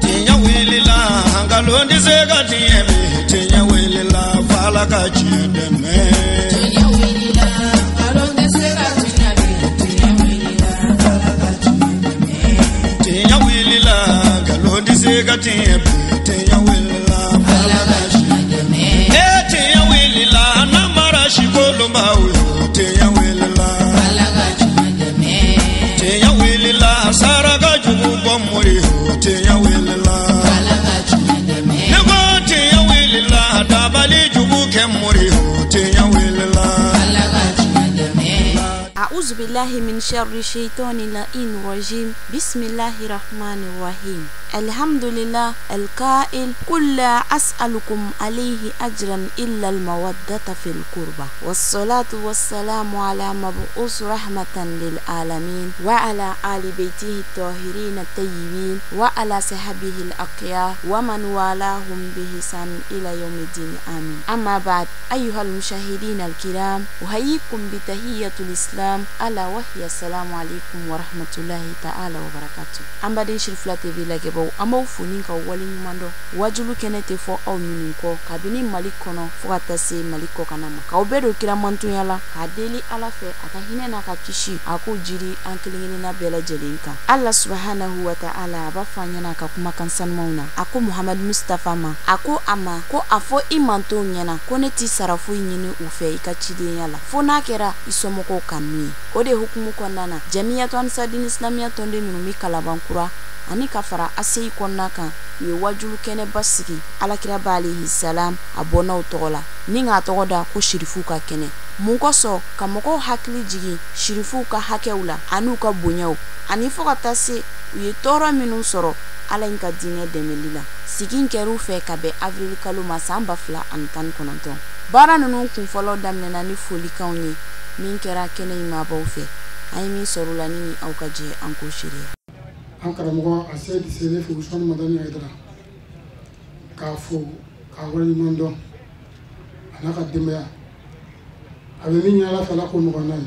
Tinya wilila hangalondi zega tiemi tinya wilila fala kachideme tinya wilila hangalondi zega tiemi tinya wilila fala kachideme tinya wilila hangalondi zega tiemi tinya wilila fala kachideme tinya wilila namara shikolomba tinya wilila fala kachideme tinya wilila saraka jubu bomuri tinya wilila fala kachideme nego tinya wilila dabali jubu kemuri tinya wilila fala kachideme a'udzu billahi min syarri syaitonir rajim bismillahir rahmanir rahim alhamdulillah al-qail qul la as'alukum alayhi ajran illa al-mawaddata fil qurba was-salatu was-salamu ala mab'us rahmatan lil alamin wa ala ali baitihi at-tahirin at-tayyibin wa ala sahbihi al-aqya wa man walahum bi ihsan ila yaumiddin amin amma ba'd ayyuhal mushahidin al-kiram uhayyikum bi tahiyyatul islam ala wa hiya assalamu alaykum wa rahmatullahi ta'ala wa barakatuh ambade shirfla tv lage amaw funi ka wali mando wajulu kenete fo aw nyuni ko kabini malikono fo atase maliko kanama ka obedo kira mantu yala ka deli ala fe aka hinena ka kishi ako jiri ankilingini na bela jelinka Allah subhanahu wa ta'ala ba fanyana ka kuma kansan mauna ako Muhammad Mustafa ma ako ama ko afo imanto nyana ko neti sarafu nyini ufe ikachide yala fo na kera isomoko kanni ode hukumu konnana jamiyatu ansardin islamiyya tonde minumi kalabankura ani kafara asei konna kan ye wajulu kene basigi alakira balihi salam abona utola ninga togoda ko shirifu ka kene mun ko so kamoko hakli jigi shirifu ka hakeula anu ka bonyaw ani fogata se ye toro minun soro ala inka dine demelila sigin keru fe kabe avril kalo masamba fla antan kononton bara nunu kun folo damnena ni foli kawnye min kera kene ima bawfe ay mi sorula nini au kaje anko shiriya ankara mo ase di sele fu son madani aidara ka fu ka wani mando anaka dimya abe min yala fala ko mo nai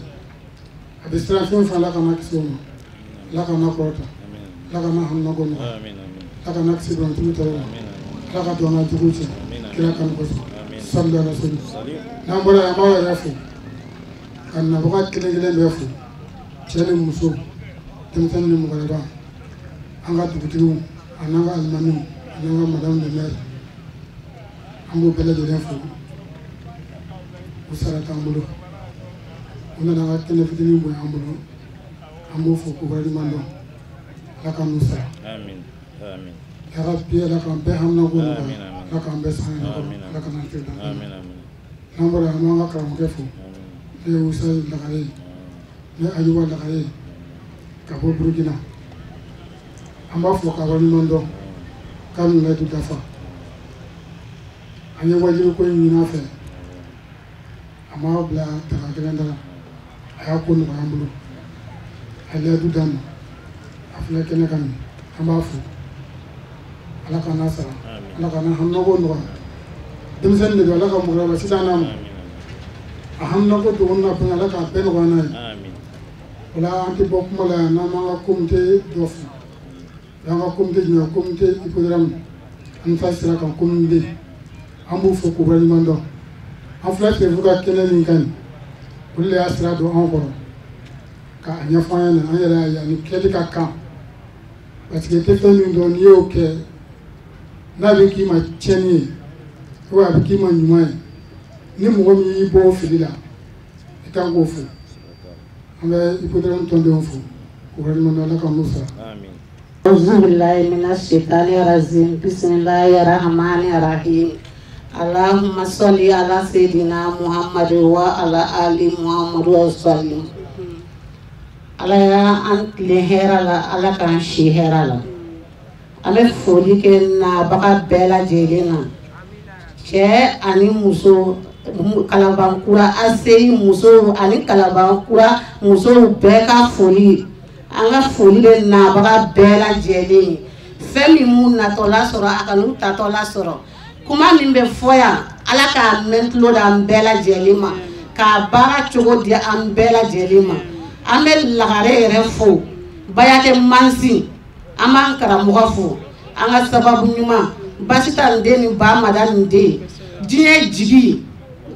abe strafon fala kana kisomo la kana porta la kana hanno ko amin amin la kana kisidon tuto amin la kana dona tukuche kila kana ko sallallahu alaihi wasallam nambara amawa yafu kan na bakat kile befu chele muso temtan ni mo gaba anga dugutiru ananga almanu ananga madame de maire ambo bela de l'info usara tambulo ona na kene fitini boy ambulo ambo fo ko bari mando la kan musa amin amin ya rabbi la kan be hamna ko la kan be sana la kan antida amin amin nambara amanga karam kefu de usay la kare ne ayuba la kare ka bo burkina amba fo ka wani mando kan na du dafa anya wajiru ko yina fe ama bla tara ganda aya ko no ambulo ala du dam afla kene kan amba fo ala kana sara ala kana hanno go no dum sen de ala ka mo ra sidana ahamna ko do na pa ala ka pe no na amin wala anti bok mo la na ma kumte dofu yanga komite jina komite ikogram an fasira kan komite ambu fo ko bari mando en fait fuka kenen kan bulle asra do an ko ka anya fanya na ayara ya ni kedi ka kan parce que tetoni do ni oke na be ki ma cheni ko abi ki ma nyuma ni mo mi bo filila etan go fo amba ikogram tonde fo ko bari mando la kan musa amin أعوذ بالله من الشيطان الرجيم بسم الله الرحمن الرحيم اللهم صل على سيدنا محمد وعلى آل محمد وسلم على أنت لهيرا على كان شهيرا على فوليك نابغا بلا جيلنا شيء أني مسو kalabankura asei muso ani kalabankura muso beka foli anga foli le na baga bela jeli femi mun na tola soro akanu ta tola soro kuma min be foya ala ka mentlo da bela jeli ma ka bara chogo dia am bela jeli ma amel lagare refo bayake mansi aman karamɔgɔ fo an ka sababu ɲuman basi ta nin den ni ba mada nin den diɲɛ jigi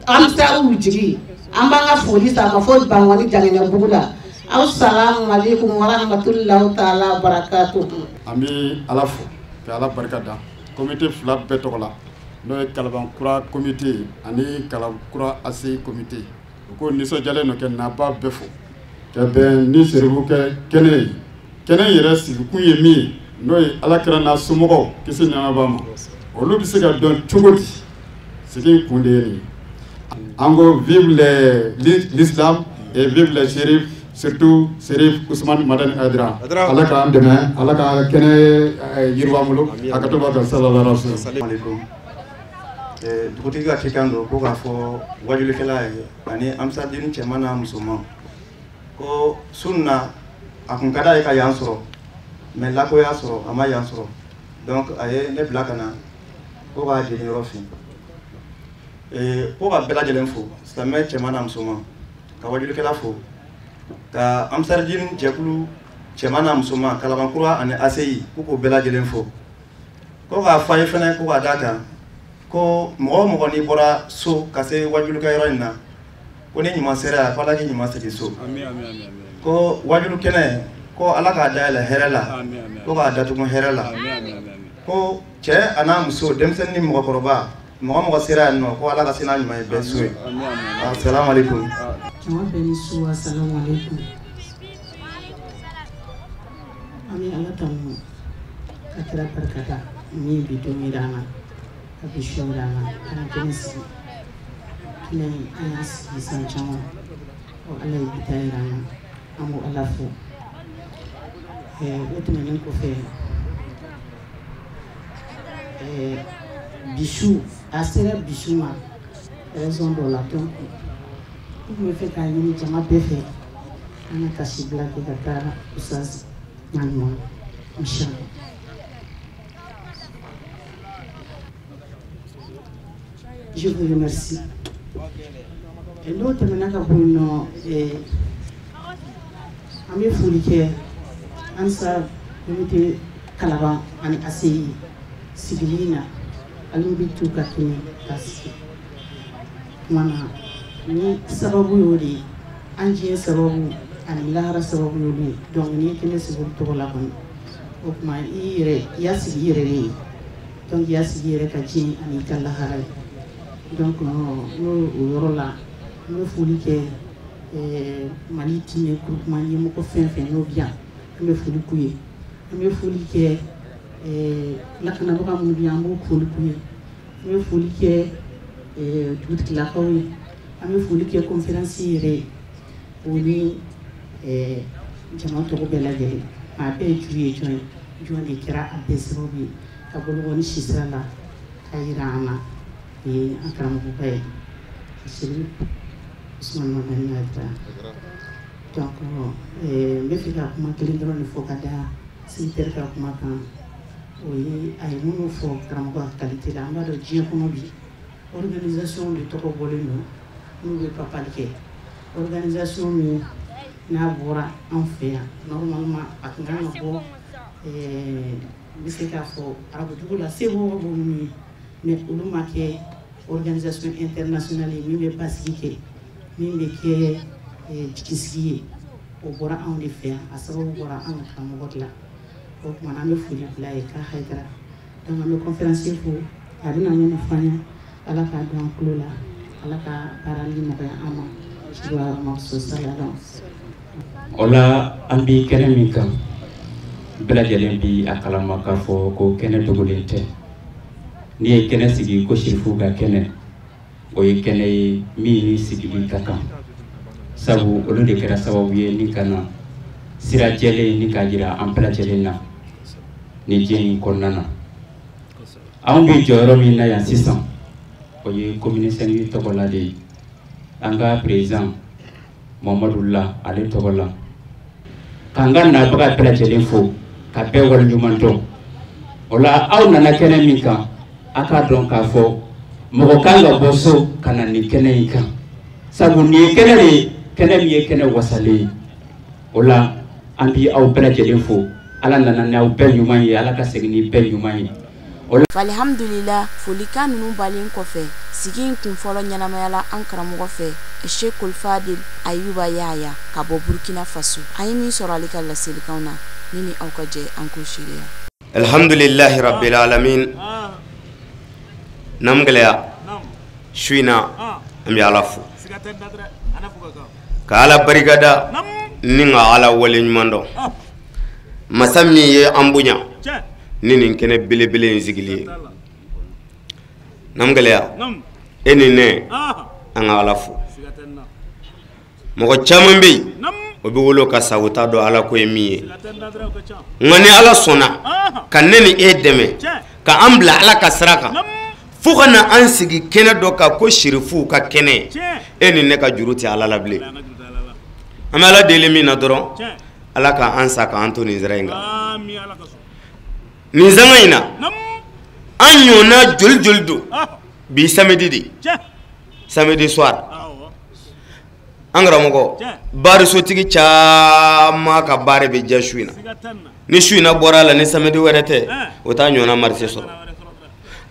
amsaru jigi an b'an ka foli sa ma fo Bangoni Janginɛ bugu la assalamu alaikum wa rahmatullahi ta'ala barakatuh. An bɛ Ala fo ka Ala barika da comité fila bɛɛ tɔgɔ la n'o ye Kalabankura comité ani Kalabankura ACI comité u ko nisɔndiyalen don kɛ naba bɛɛ fo ka bɛn ni seribu kɛ kɛnɛ ye kɛnɛ yɛrɛ sigikun ye min ye n'o ye Alakira n'a somɔgɔw kisi nɛɛma b'a ma olu bɛ se ka dɔn cogo di sigi kun de ye nin ye an ko vive l'islam et vive les shérifs surtout Serif Ousmane Madani Aidara Ala k'an dɛmɛ Ala ka kɛnɛ yiriwa an bolo a ka to b'a kan sallallahu alaihi wa sallam. Dugutigi ka cikan don ko k'a fɔ wajulikɛla ye ani amsaden cɛman n'a musoman ko sunna a kun ka d'a ye ka yan sɔrɔ mais lako y'a sɔrɔ a ma yan sɔrɔ donc a ye ne bila ka na ko k'a jeni yɔrɔ fin ko ka bɛɛ lajɛlen fo silamɛ cɛman n'a musoman ka wajulikɛla fo ka amsaden jɛkulu cɛman n'a musoman Kalabankura ani ACI ko k'o bɛɛ lajɛlen fo ko k'a fɔ a ye fɛnɛ ko k'a d'a kan ko mɔgɔ o mɔgɔ n'i bɔra so ka se wajulukɛyɔrɔ in na ko ni ɲuman sera ko Ala k'i ɲuman segin so ko wajulu kɛnɛ ko Ala k'a dayɛlɛ hɛrɛ la ko k'a datugu hɛrɛ la ko cɛ a n'a muso denmisɛnnin ni mɔgɔkɔrɔba mɔgɔ mɔgɔ sera yan nɔ ko Ala ka se n'a ɲuman ye bɛɛ so ye assalamu alaikum. Jama bɛɛ ni su assalamu alaikum. An bɛ Ala tanu ka kira barikada min bi don jira an na ka bi su jira an na ka na kɛnɛ sigi kɛnɛ in an y'a sigi san caman Ala ye bi ta jira an na an b'o Ala fo o tɛmɛnen kɔfɛ bisu a sera bisu ma raison dɔ la donc n tun bɛ fɛ k'a ɲini jama bɛɛ fɛ an ka kasi bila kɛ ka taa Ustaz Manuwa inchallah. Je vous remercie. N'o tɛmɛna ka bɔ yen nɔ an bɛ foli kɛ Ansar comité Kalaban ani ACI sigili na ale bɛ to ka kɛnɛ ka sigi kuma na ni sababu y'o de ye an diɲɛ sababu ani lahara sababu y'o de ye donc n'i ye kɛnɛ sigi o tɔgɔ la kɔni o tuma i y'a sigi i yɛrɛ de ye donc i y'a sigi i yɛrɛ ka diɲɛ ani i ka lahara ye donc n'o yɔrɔ la n bɛ foli kɛ Mali Tinɛ groupement ɲɛmɔgɔ fɛn fɛn n'o bi yan an bɛ foli k'u ye an bɛ foli kɛ lakanabaga minnu bi yan an b'o foli k'u ye an bɛ foli kɛ dugutigilakaw ye an bɛ foli kɛ conférence yɛrɛ ye o ni jama tɔgɔ bɛɛ lajɛlen a bɛɛ ye juru ye jɔn de kɛra a bɛɛ sababu ye ka bɔ ni si sira la k'a yira an na o ye an karamɔgɔba ye Serif Ousmane Madani Aidara donc n bɛ fɛ ka kuma kelen dɔrɔn de fɔ ka da secrétaire ka kuma kan o ye a ye minnu fɔ karamɔgɔ ka qualité la an b'a dɔn diɲɛ kɔnɔ bi organisation de tɔgɔ bɔlen don n'u bɛ papali kɛ organisation min n'a bɔra an fɛ yan normalement a tun kan ka bɔ n bɛ se k'a fɔ arabudugu la Segu b'o minnu ye mais olu ma kɛ organisation internationale ye min bɛ basigi kɛ min bɛ kɛ jigisigi ye o bɔra anw de fɛ yan a sababu bɔra an ka karamɔgɔ de la o tuma an bɛ foli bila ye k'a Haidara donc an bɛ conférencier fo a bɛna ɲɔgɔn fɔ an ye Ala k'a don an tulo la Ala ka baarali nɔgɔya an ma subahana sosala o la an bi kɛnɛ min kan bɛɛ lajɛlen bi a kalama k'a fɔ ko kɛnɛ dogolen tɛ n'i ye kɛnɛ sigi ko Serifu ka kɛnɛ o ye kɛnɛ ye min ni sigili ka kan sabu olu de kɛra sababu ye ni ka na sira jɛlen ni ka jira an bɛɛ lajɛlen na ni diɲɛ in kɔnɔna na anw bɛ jɔyɔrɔ min na yan sisan o ye commune Saint-Louis tɔgɔ la de ye an ka président Mamadu La ale tɔgɔ la k'an ka nabaga bɛɛ lajɛlen fo ka bɛɛ waleɲuman dɔn o la aw nana kɛnɛ min kan a k'a dɔn k'a fɔ mɔgɔ kan ka bɔ so ka na nin kɛnɛ in kan sabu nin ye kɛnɛ de ye kɛnɛ min ye kɛnɛ wasalen ye o la an bi aw bɛɛ lajɛlen fo ala nana ni aw bɛɛ ɲuman ye ala ka segin ni bɛɛ ɲuman ye alhamdulillah folikan ninnu balen kɔfɛ sigi in kun fɔlɔ ɲɛnamayala an karamɔgɔ fɛ Sheikh Fadil Ayuba Yaya ka bɔ Burkina Faso an ye min sɔrɔ ale ka laselikanw na ni aw ka jɛ an ko shiriya alhamdulillahi rabbil alamin namgaleya shuina ambi ala fu ka ala barikada ninga ala wale nyumando masami ye ambunya nini kene belebele nzigili namgaleya eni ne anga ala fu moko chaman be obi wolo ka sawuta do ala ko emiye ngani ala sona kaneni e deme ka ambla ala ka saraka fu kana ansigi kene do ka ko shirifu ka kene eni ne ka juruti ala lable amala dele mina doron ala ka ansa ka antoni zrenga ni zangaina anyona juljuldu bi samedi soir angara mogo bari sotigi chama ka bare be jashuina ni shuina borala ni samedi werete ota nyona marché so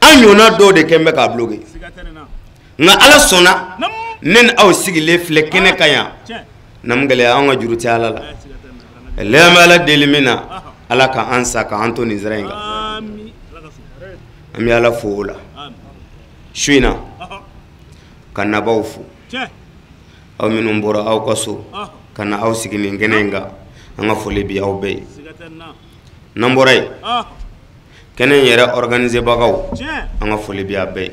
anyona do de kembe ka blogué nga ala sona nen aw sigile flekene kaya namgale anga juruti ala la lema ala delimina ala ka ansa ka antoni zrenga ami ala fola shuina kana bawfu aw minum boro aw kaso kana aw sigini ngenenga anga fole bi aw be namboray kenen yere organiser bagaw anga fole bi abe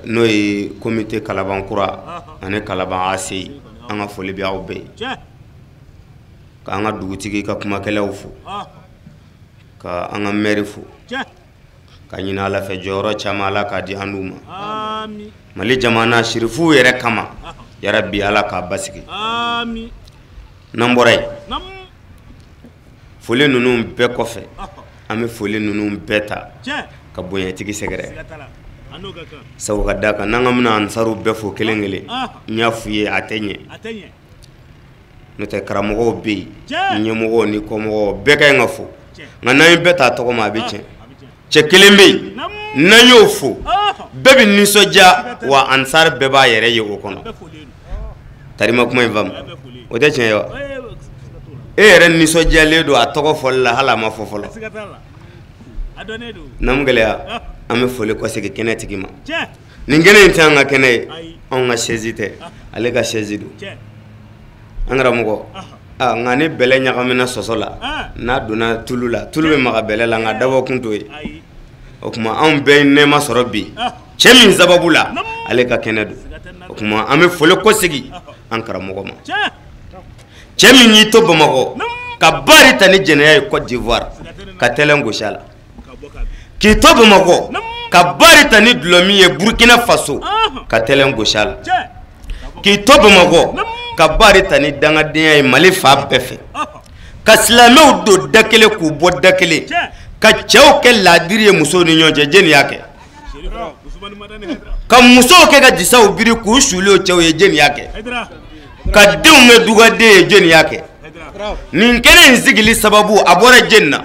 noy comité kalaban kura ane kalaban asi anga fole bi aw be ka anga dugutigi ka kuma kelaw fu ka anga maire fu ka nyina la fe joro chamala ka di anduma amin mali jamana shirifu yere kama ya rabbi ala ka basiki amin namboray fole nunu be kofe ami fole nunu beta ka bonya tigi segere saw ka daka nangamna ansaru be fo kelengele nyafuye atenye note karamogo be nyemogo ni komogo be kay ngafo ngana beta to ko ma be chen chekelembe nanyo fo bebi nisoja wa ansar beba yere ye okono tarima kuma invam o de chen yo ere nisoja le do atoko folla hala ma fofolo namgaleya ame fole ko sege kenetiki ma ningene ntanga kene on nga chezite ale ka chezidu angara mugo ngani bele nyakamina sosola na duna tulula tulube maga bele la nga dabo kunto yi okuma an be nema sorobi chemin zababula ale ka kenedu okuma ame fole ko sigi ankara mugo ma chemin yi to bamako ka bari tani jeneya Côte d'Ivoire ka telengo shala ki to bamako ka bari tani dlomi e Burkina Faso ka telengo shala ki to bamako ka bari tani danga diya Mali fa befe ka silamew do dakele ku bo dakele ka chew ke ladiri muso ni nyonje jeni yake ka muso ke ga disaw biri ku shulo chew ye jeni yake ka dunga duga de jeni yake nin kene nzigili sababu abora jenna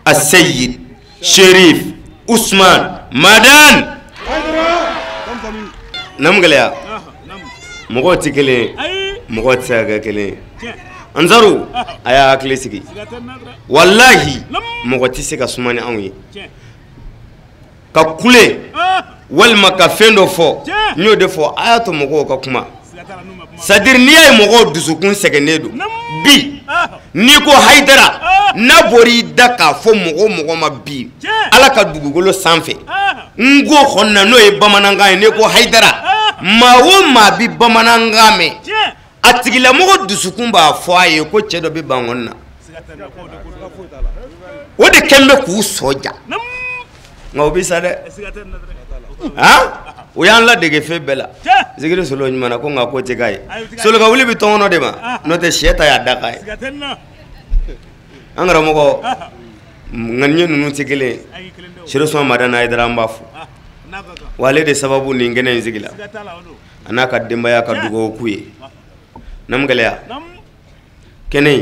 as-sayyid Sherif Usman Madan namgaleya mogo tikele mogo tsaga kele anzaru aya aklisigi wallahi mogo tisika sumani anwi ka kule walma ka fendo fo nyo defo ayato mogo ka kuma sadir niya mogo dusukun segenedu bi niko haidara na bori daka fo mogo ma bi ala ka dugugolo sanfe ngo khonna no e bamananga ne ko haidara mawo ma bi bamananga me atigila mogo dusukun ba fo aye ko chedo bi bangonna wode kembe ku soja ngaw bi sade ha o yan la dege fe bela zigiri solo nyumana ko ngako tegai solo ka wuli bi tono de ma no te sheta ya dakai angara mogo nganye nunu tigele shiro so madana idara mbafu wale de sababu ni ngene nzigila anaka demba ya ka dugo kuye namgaleya kene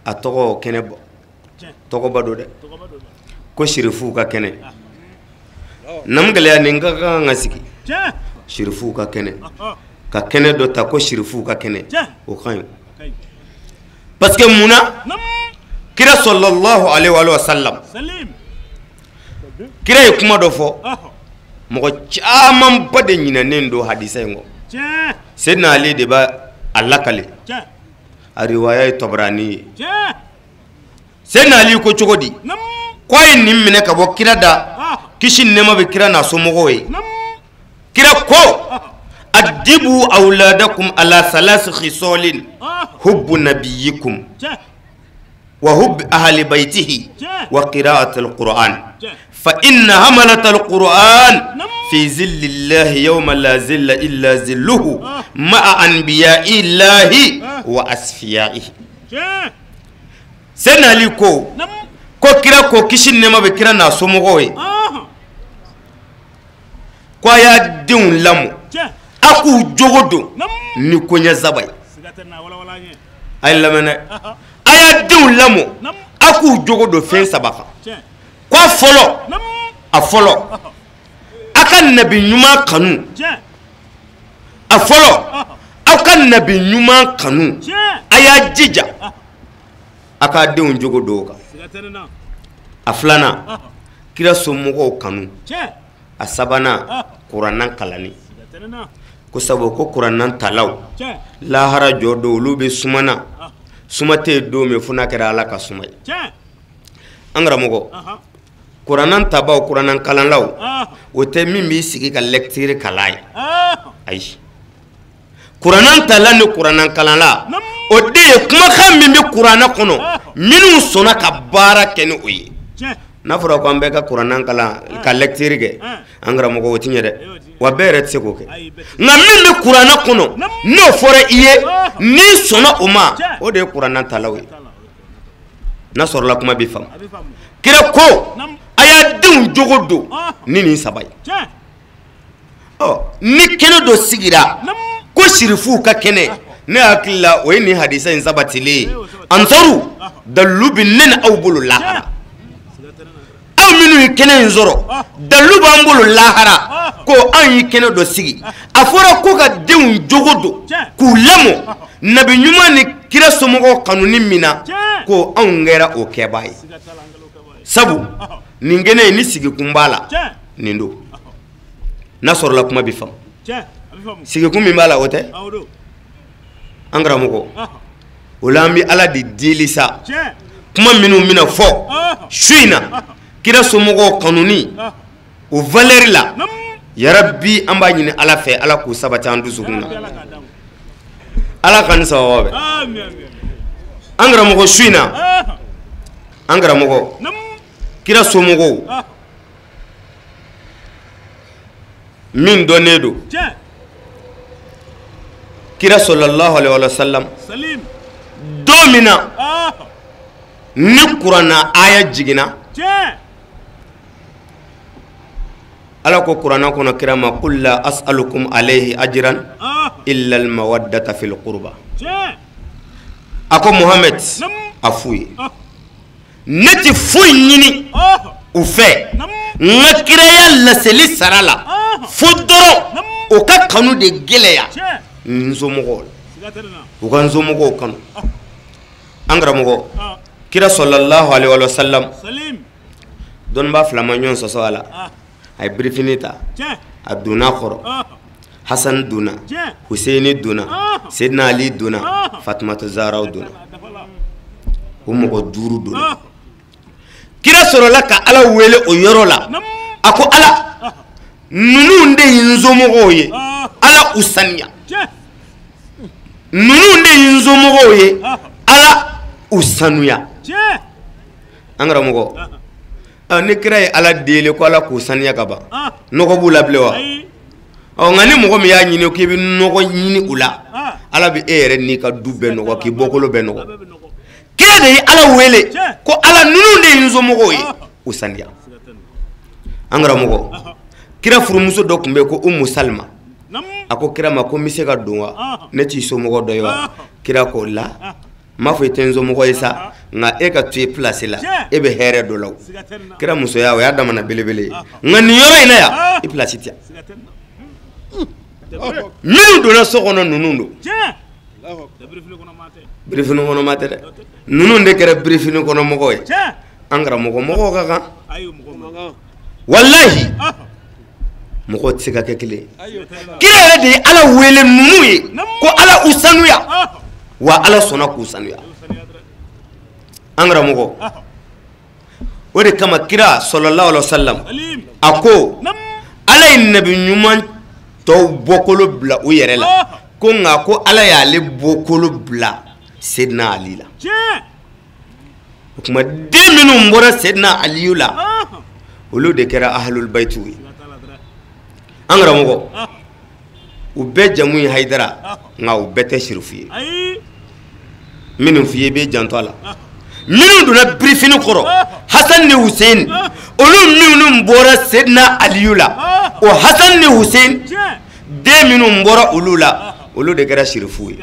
a tɔgɔ kɛnɛ bɔ tɔgɔba do dɛ ko shirifu ka kɛnɛ namgaleya nin ka kan ka sigi shirifu ka kɛnɛ ka kɛnɛ dɔ ta ko shirifu ka kɛnɛ o kan ɲi parce que munna kira sallallahu alaihi wa sallam kira ye kuma dɔ fɔ mɔgɔ caman ba de ɲinɛnen do hadisa in kɔ Sayyidina Ali de b'a a lakale a riwaya ye Tabarani ye Sayyidina Ali ko cogo di ko a ye nin minɛ ka bɔ kira da kisi ni nɛɛma bɛ kira n'a somɔgɔw ye kira ko adibu awladakum ala salas khisalin hubbu nabiyyikum wa hubb ahli baytihi wa qira'at al-Qur'an fa inna hamalat al-Qur'an في ظل الله يوم لا ظل إلا ظله مع أنبياء الله وأصفيائه سيدنا علي كو كيرا كو كيشين نما بكيرا ناسومغوي كو يا دون لامو أكو جوغدو نيكونيا زباي أي لمنا أيا دون لامو أكو جوغدو فين سباكا كو فولو أفولو akan nabi nyuma kanu a folo akan nabi nyuma kanu aya jija aka denw jogo doka a filana kira somɔgɔw kanu a sabana Qur'anan kalani ko sabo ko Qur'anan talaw lahara jodo olu be sumana sumate do me funa kɛra ala ka sumay angara mɔgɔ Qur'anan tabaw Qur'anan kalanlaw o tɛ min b'i sigi ka lecture kala ye ayi Qur'anan tala ni Qur'anan kalanla o de ye kumakan min bɛ Qur'ana kɔnɔ minnu sɔnna ka baara kɛ ni o ye n'a fɔra ko an bɛɛ ka Qur'anan kalan ka lecture kɛ an karamɔgɔ o ti ɲɛ dɛ wa bɛɛ yɛrɛ tɛ se k'o kɛ nka min bɛ Qur'ana kɔnɔ n'o fɔra i ye n'i sɔnna o ma o de ye Qur'anan talaw ye n'a sɔrɔla kuma bɛ faamu kira ko a y'a denw jogo do ni nin saba ye ni kɛnɛ dɔ sigira ko shirifuw ka kɛnɛ ne hakili la o ye nin hadisa in sabatilen ye ansaru dalilu bɛ ne ni aw bolo lahara aw minnu ye kɛnɛ in sɔrɔ dalilu b'an bolo lahara ko anw ye kɛnɛ dɔ sigi a fɔra ko ka denw jogo do k'u lamɔ nabi ɲuman ni kira somɔgɔw kanuni min na ko anw kɛra o kɛbaa ye sabu nin kɛnɛ in ni sigikun b'a la nin don n'a sɔrɔla kuma bɛ faamu sigikun min b'a la o tɛ an karamɔgɔ o la an bɛ ala de deli sa kuma minnu bɛna fɔ su in na kira somɔgɔw kanuni o valeur la yarabi an b'a ɲini ala fɛ ala k'o sabati an dusukun na ala ka nin sababa bɛ an karamɔgɔ su in na an karamɔgɔ kira somɔgɔw min dɔnnen do kira sallallahu alaihi wa sallam don min na ni Qur'ana aya jiginna ala ko Qur'ana kɔnɔ kira ma qul la as'alukum alayhi ajran illa al mawaddata fil qurba a ko Muhammad a f'u ye ne tɛ foyi ɲini u fɛ n ka kiraya laseli sara la fo dɔrɔn o ka kanu de gɛlɛya n somɔgɔw la u ka n somɔgɔw kanu an karamɔgɔ kira sallallahu alaihi wa sallam dɔnnibaa fila ma ɲɔgɔn sɔsɔ a la a ye birifini ta a donna a kɔrɔ Hasan donna Huseini donna Sayyidina Ali donna Fatumata Zahraw donna o mɔgɔ 5 donna kira sɔrɔla ka ala wele o yɔrɔ la a ko ala ninnu de ye n somɔgɔw ye ala u saniya ninnu de ye n somɔgɔw ye ala u sanuya an karamɔgɔ ni kira ye ala deli ko ala k'u saniya ka ban nɔgɔ b'u la bilen wa nka ni mɔgɔ min y'a ɲini k'i bɛ nɔgɔ ɲini u la ala bɛ e yɛrɛ n'i ka du bɛɛ nɔgɔ k'i bɔkolo bɛɛ nɔgɔ kira de ye ala wele ko ala ninnu de ye n somɔgɔw ye u saniya an karamɔgɔ kira furumuso dɔ tun bɛ ko Umu Salma ako kira ma ko mise ka don wa ne ti so mogo do yo kira ko la ma fo tenzo mogo isa nga e ka tu place la e be here do law kira muso ya wa da mana belebele nga ni yoro ina ya e place tia min do na so kono nunundo briefing kono mate de nununde kera briefing kono mogo e angara mogo ka kan wallahi mogo tsika kekele kira yɛrɛ de ala wele numu ye ko ala usanuya wa ala sɔnna k'u sanuya angara mogo o de kama kira sallallahu alaihi wasallam a ko ala ye nabi ɲuman tɔw bɔkolo bila u yɛrɛ la ko nka ko ala y'ale bɔkolo bila Sedna Ali la o kuma den minnu bɔra Sedna Aliyu la olu de kɛra ahlul baytu ye an karamɔgɔ u bɛɛ jamu ye Hayidara nka u bɛɛ tɛ Sherifu ye minnu f'i ye bɛ janto a la minnu donna birifini kɔrɔ Hasan ni Hussein olu minnu bɔra Sedna Aliyu la o Hasan ni Hussein den minnu bɔra olu la olu de kɛra Sherifu ye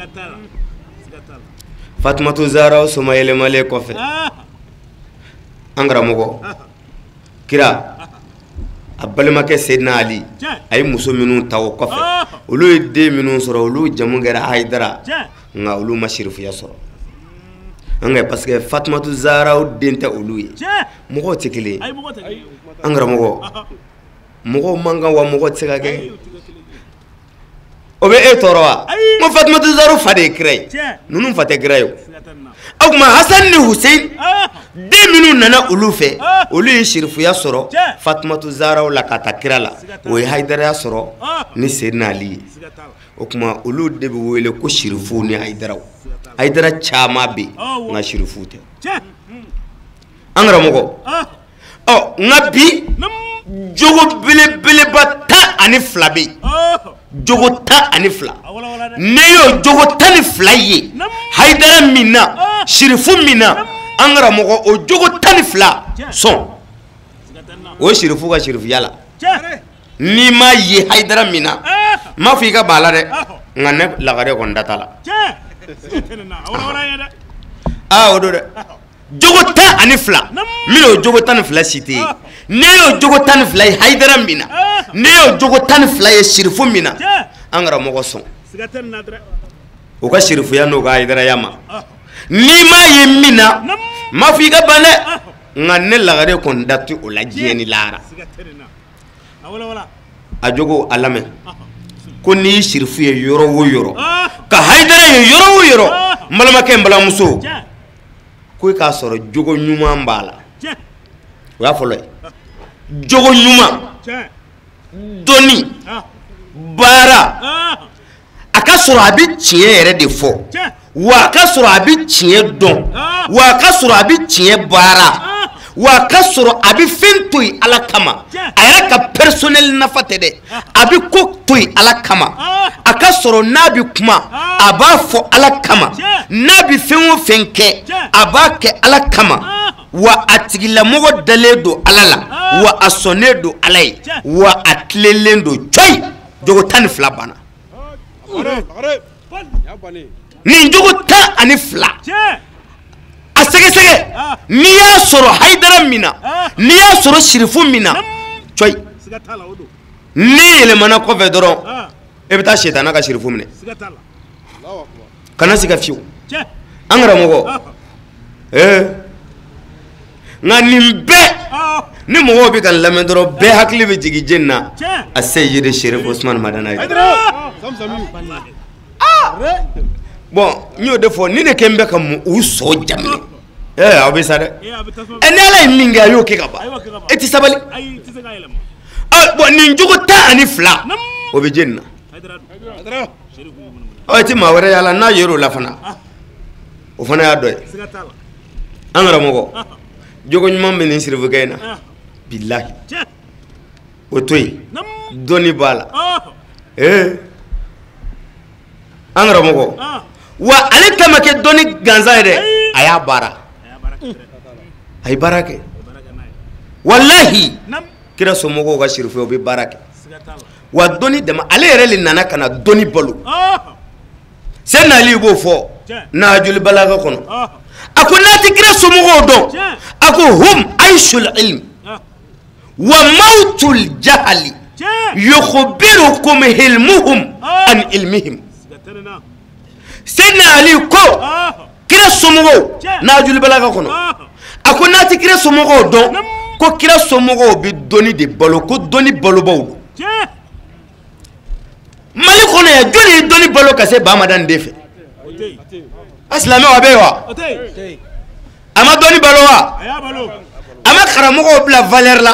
Fatumatu Zahra soma yɛlɛmalen kɔfɛ an karamɔgɔ kira a balimakɛ Sedna Ali a ye muso minnu ta o kɔfɛ olu ye den minnu sɔrɔ olu jamu kɛra Hayidara nka olu ma Sherifuya sɔrɔ an ka parce que Fatumatu Zahra den tɛ olu ye mɔgɔw tɛ kelen ye an karamɔgɔ mɔgɔw man kan wa mɔgɔ tɛ se ka kɛ o bɛ e tɔɔrɔ wa n ko Fatumatu Zahra fa de ye kira ye ninnu fa tɛ kira ye o tuma Hasan ni Hussein den minnu nana olu fɛ olu ye Sherifuya sɔrɔ Fatumatu Zahra la ka taa kira la o ye Hayidaraya sɔrɔ ni Sedna Ali ye o tuma olu de bɛ wele ko Sherifu ni Hayidaraw Hayidara caman bɛ yen nka Sherifu tɛ an karamɔgɔ ɔ nka bi jogo belebeleba 12 bɛ yen jogo 12 ne y'o jogo 12 ye Hayidara min na Sherifu min na an karamɔgɔ o jogo 12 sɔn o ye Sherifu ka Sherifuya la n'i ma ye Hayidara min na n m'a fɔ i ka ban a la dɛ nka ne lagare kɔni da t'a la o don dɛ jogo 12 min y'o jogo 12 si tɛ ye ne y'o jogo 12 ye Hayidara min na ne y'o jogo 12 ye Sherifu min na an karamɔgɔ sɔn o ka Sherifuya n'o ka Hayidaraya ma n'i ma ye min na n m'a fɔ i ka ban dɛ nka ne lagare kɔni da tɛ o la diɲɛ ni lahara a jogo a lamɛn ko n'i ye Sherifu ye yɔrɔ o yɔrɔ ka Hayidara ye yɔrɔ o yɔrɔ n balimakɛ n balimamuso ko i k'a sɔrɔ jogo ɲuman b'a la o y'a fɔlɔ ye jogo ɲuman dɔnni baara a ka sɔrɔ a bɛ tiɲɛ yɛrɛ de fɔ wa a ka sɔrɔ a bɛ tiɲɛ dɔn wa a ka sɔrɔ a bɛ tiɲɛ baara wa a ka sɔrɔ a bɛ fɛn to yen Ala kama a yɛrɛ ka personnel nafa tɛ dɛ a bɛ ko to yen Ala kama a ka sɔrɔ n'a bɛ kuma a b'a fɔ Ala kama n'a bɛ fɛn o fɛn kɛ a b'a kɛ Ala kama wa a tigilamɔgɔ dalen don Ala la wa a sɔnnen don Ala ye wa a tilelen don coyi jogo 12 banna nin jogo 12 a sɛgɛsɛgɛ n'i y'a sɔrɔ Hayidara min na n'i y'a sɔrɔ Sherifu min na coyi n'i yɛlɛmana kɔfɛ dɔrɔn e bɛ taa sitana ka Sherifu minɛ kana siga fiyewu an karamɔgɔ nka nin bɛɛ ni mɔgɔw bɛ ka lamɛn dɔrɔn bɛɛ hakili bɛ jigin jeni na a se yiri Sherifu Usman Madana ye bon n y'o de fɔ ni ne kɛ n bɛ ka u sɔ jaminɛ aw bɛ sa dɛ ni Ala ye min kɛ a y'o kɛ ka ban e tɛ sabali bon nin jogo 12 o bɛ jeni na e tɛ maa wɛrɛ yala n'a yer'o la fana o fana y'a dɔ ye an karamɔgɔ jogo ɲuman bɛ nin Sherifukɛ in na bilahi o to yen dɔnni b'a la an karamɔgɔ wa ale kama kɛ dɔnni gansan ye dɛ a y'a baara a ye baara kɛ wallahi kira somɔgɔw ka Sherifuya o bɛ baara kɛ wa dɔni dama ale yɛrɛ le nana kana dɔni balo Seydina Ali b'o fɔ Nahjul Balagha kɔnɔ a ko n'a tɛ kira somɔgɔw dɔn a ko hum aishul ilm wa mautul jahali yukhbirukum hilmuhum an ilmihim Seydina Ali ko kira somɔgɔw Nahjul Balagha kɔnɔ a ko n'a tɛ kira somɔgɔw dɔn ko kira somɔgɔw bɛ dɔni de balo ko dɔni balobaw don Mali kɔnɔ yan jɔnni ye dɔni balo ka se Bamadan de fɛ a silamɛw a bɛ yen wa a ma dɔni balo wa a ma karamɔgɔw bila valeur la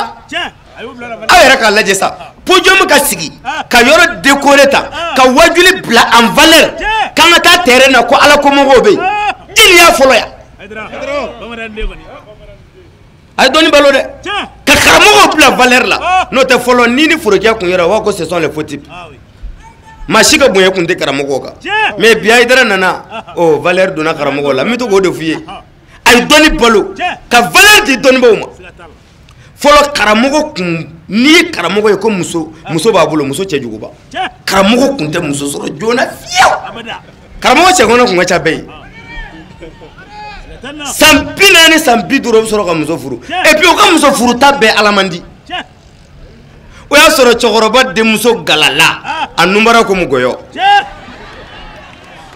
aw yɛrɛ k'a lajɛ sa podium ka sigi ka yɔrɔ décorer ta ka wajuli bila en valeur k'an ka taa terrain na ko ala ko mɔgɔw bɛ yen jeli y'a fɔlɔ yan a ye dɔni balo dɛ ka karamɔgɔw bila valeur la n'o tɛ fɔlɔ ni forokɛ kun yɛrɛ wa ko ce sont les faux types maa si ka bonya kun tɛ karamɔgɔw kan mais bi Haidara nana o valeur donna karamɔgɔw la n bɛ to k'o de f'i ye a ye dɔni balo ka valeur di dɔnnibaw ma fɔlɔ karamɔgɔ kun n'i ye karamɔgɔ ye ko muso b'a bolo muso cɛjuguba karamɔgɔ kun tɛ muso sɔrɔ joona fiyewu karamɔgɔ cɛkɔrɔ kun ka ca bɛɛ ye san 40 san 50 bɛ sɔrɔ ka muso furu et puis o ka muso furu ta bɛɛ ala man di o y'a sɔrɔ cɛkɔrɔba denmuso galala a numara ko mɔgɔyɔ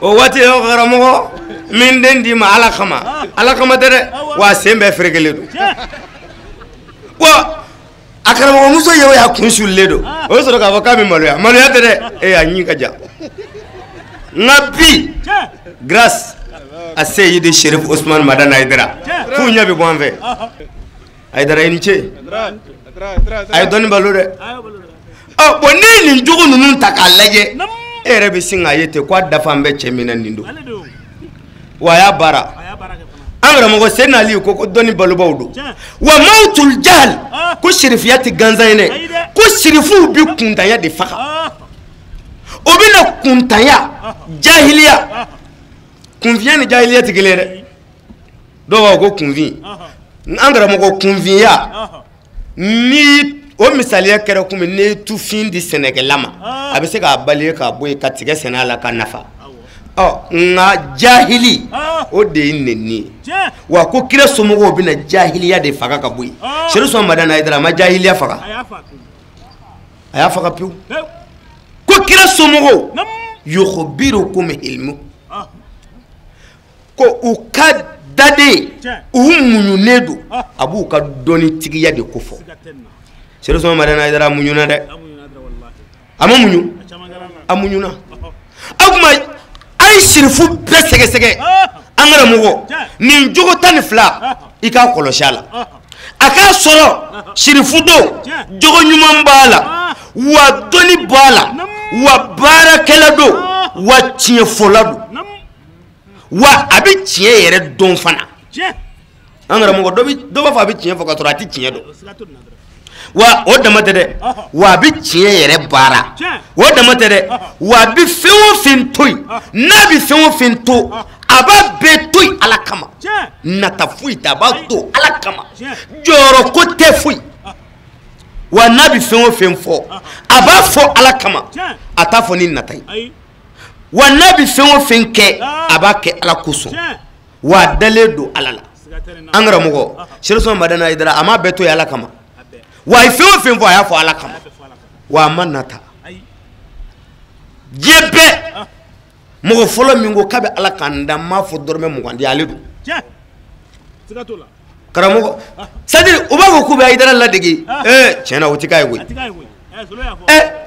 o waati o karamɔgɔ min den d'i ma ala kama tɛ dɛ wa a sen bɛɛ ferekelen don wa a karamɔgɔmuso ye o y'a kun sulilen don o ye sɔrɔ k'a fɔ k'a bɛ maloya tɛ dɛ a ɲin ka jan nka bi grâce à Seydi Cherif Ousmane Madane Haidara f'u ɲɛ bɛ bɔ an fɛ Haidara i ni ce a ye dɔnni balo dɛ bon ne ye nin jogo ninnu ta k'a lajɛ e yɛrɛ bɛ sin k'a ye ten ko a dafa an bɛ cɛ min na nin don wa a y'a baara an karamɔgɔ Seydina Ali ko dɔnni balobaw don wa mautul jahl ko sirifiya tɛ gansan ye dɛ ko sirifuw bɛ kuntanya de faga o bɛ na kuntanya jahiliya kunfiya ni jahiliya tɛ kelen ye dɛ dɔw b'a fɔ ko kunfin an karamɔgɔ kunfiya ni o misaliya kɛra komi ne tufin di sɛnɛkɛla ma a bɛ se k'a bali k'a bɔ yen ka tigɛ sɛnɛ a la ka nafa nka jahili o de ye nɛni ye wa ko kira somɔgɔw bɛna jahiliya de faga ka bɔ yen Cherif Ousmane Madane Haidara a ma jahiliya faga a y'a faga pewu ko kira somɔgɔw yukhbirukum ilmu ko u ka daden u muɲunen don a b'u ka dɔnni tigiya de ko fɔ Cherif Ousmane Madane Haidara a muɲuna dɛ a ma muɲu a muɲuna o tuma a ye sirifu bɛɛ sɛgɛsɛgɛ an karamɔgɔ nin jogo 12 i k'a kɔlɔsi a la a k'a sɔrɔ sirifu don jogo ɲuman b'a la wa dɔnni b'a la wa baarakɛla don wa tiɲɛfɔla don wa a bɛ tiɲɛ yɛrɛ dɔn fana an karamɔgɔ dɔ b'a fɔ a bɛ tiɲɛ fɔ ka sɔrɔ a tɛ tiɲɛ dɔn wa o dama tɛ dɛ wa a bɛ tiɲɛ yɛrɛ baara o dama tɛ dɛ wa a bɛ fɛn o fɛn to yen n'a bɛ fɛn o fɛn to a b'a bɛɛ to yen ala kama nata foyi tɛ a b'a to ala kama jɔyɔrɔ ko tɛ foyi wa n'a bɛ fɛn o fɛn fɔ a b'a fɔ ala kama a t'a fɔ ni nata ye wa n'a bɛ fɛn o fɛn kɛ a b'a kɛ ala kosɔn wa a dalen don ala la an karamɔgɔ Cherif Ousmane Madane Haidara a m'a bɛɛ to yen ala kama wa a ye fɛn o fɛn fɔ a y'a fɔ ala kama wa a ma nata diɲɛ bɛɛ mɔgɔ fɔlɔ min ko k'a bɛ ala kan da n m'a fɔ dɔrɔmɛ 20 di ale don karamɔgɔ c'est-à-dire u b'a fɔ k'u bɛ Haidara ladege tiɲɛ na o tɛ k'a ye koyi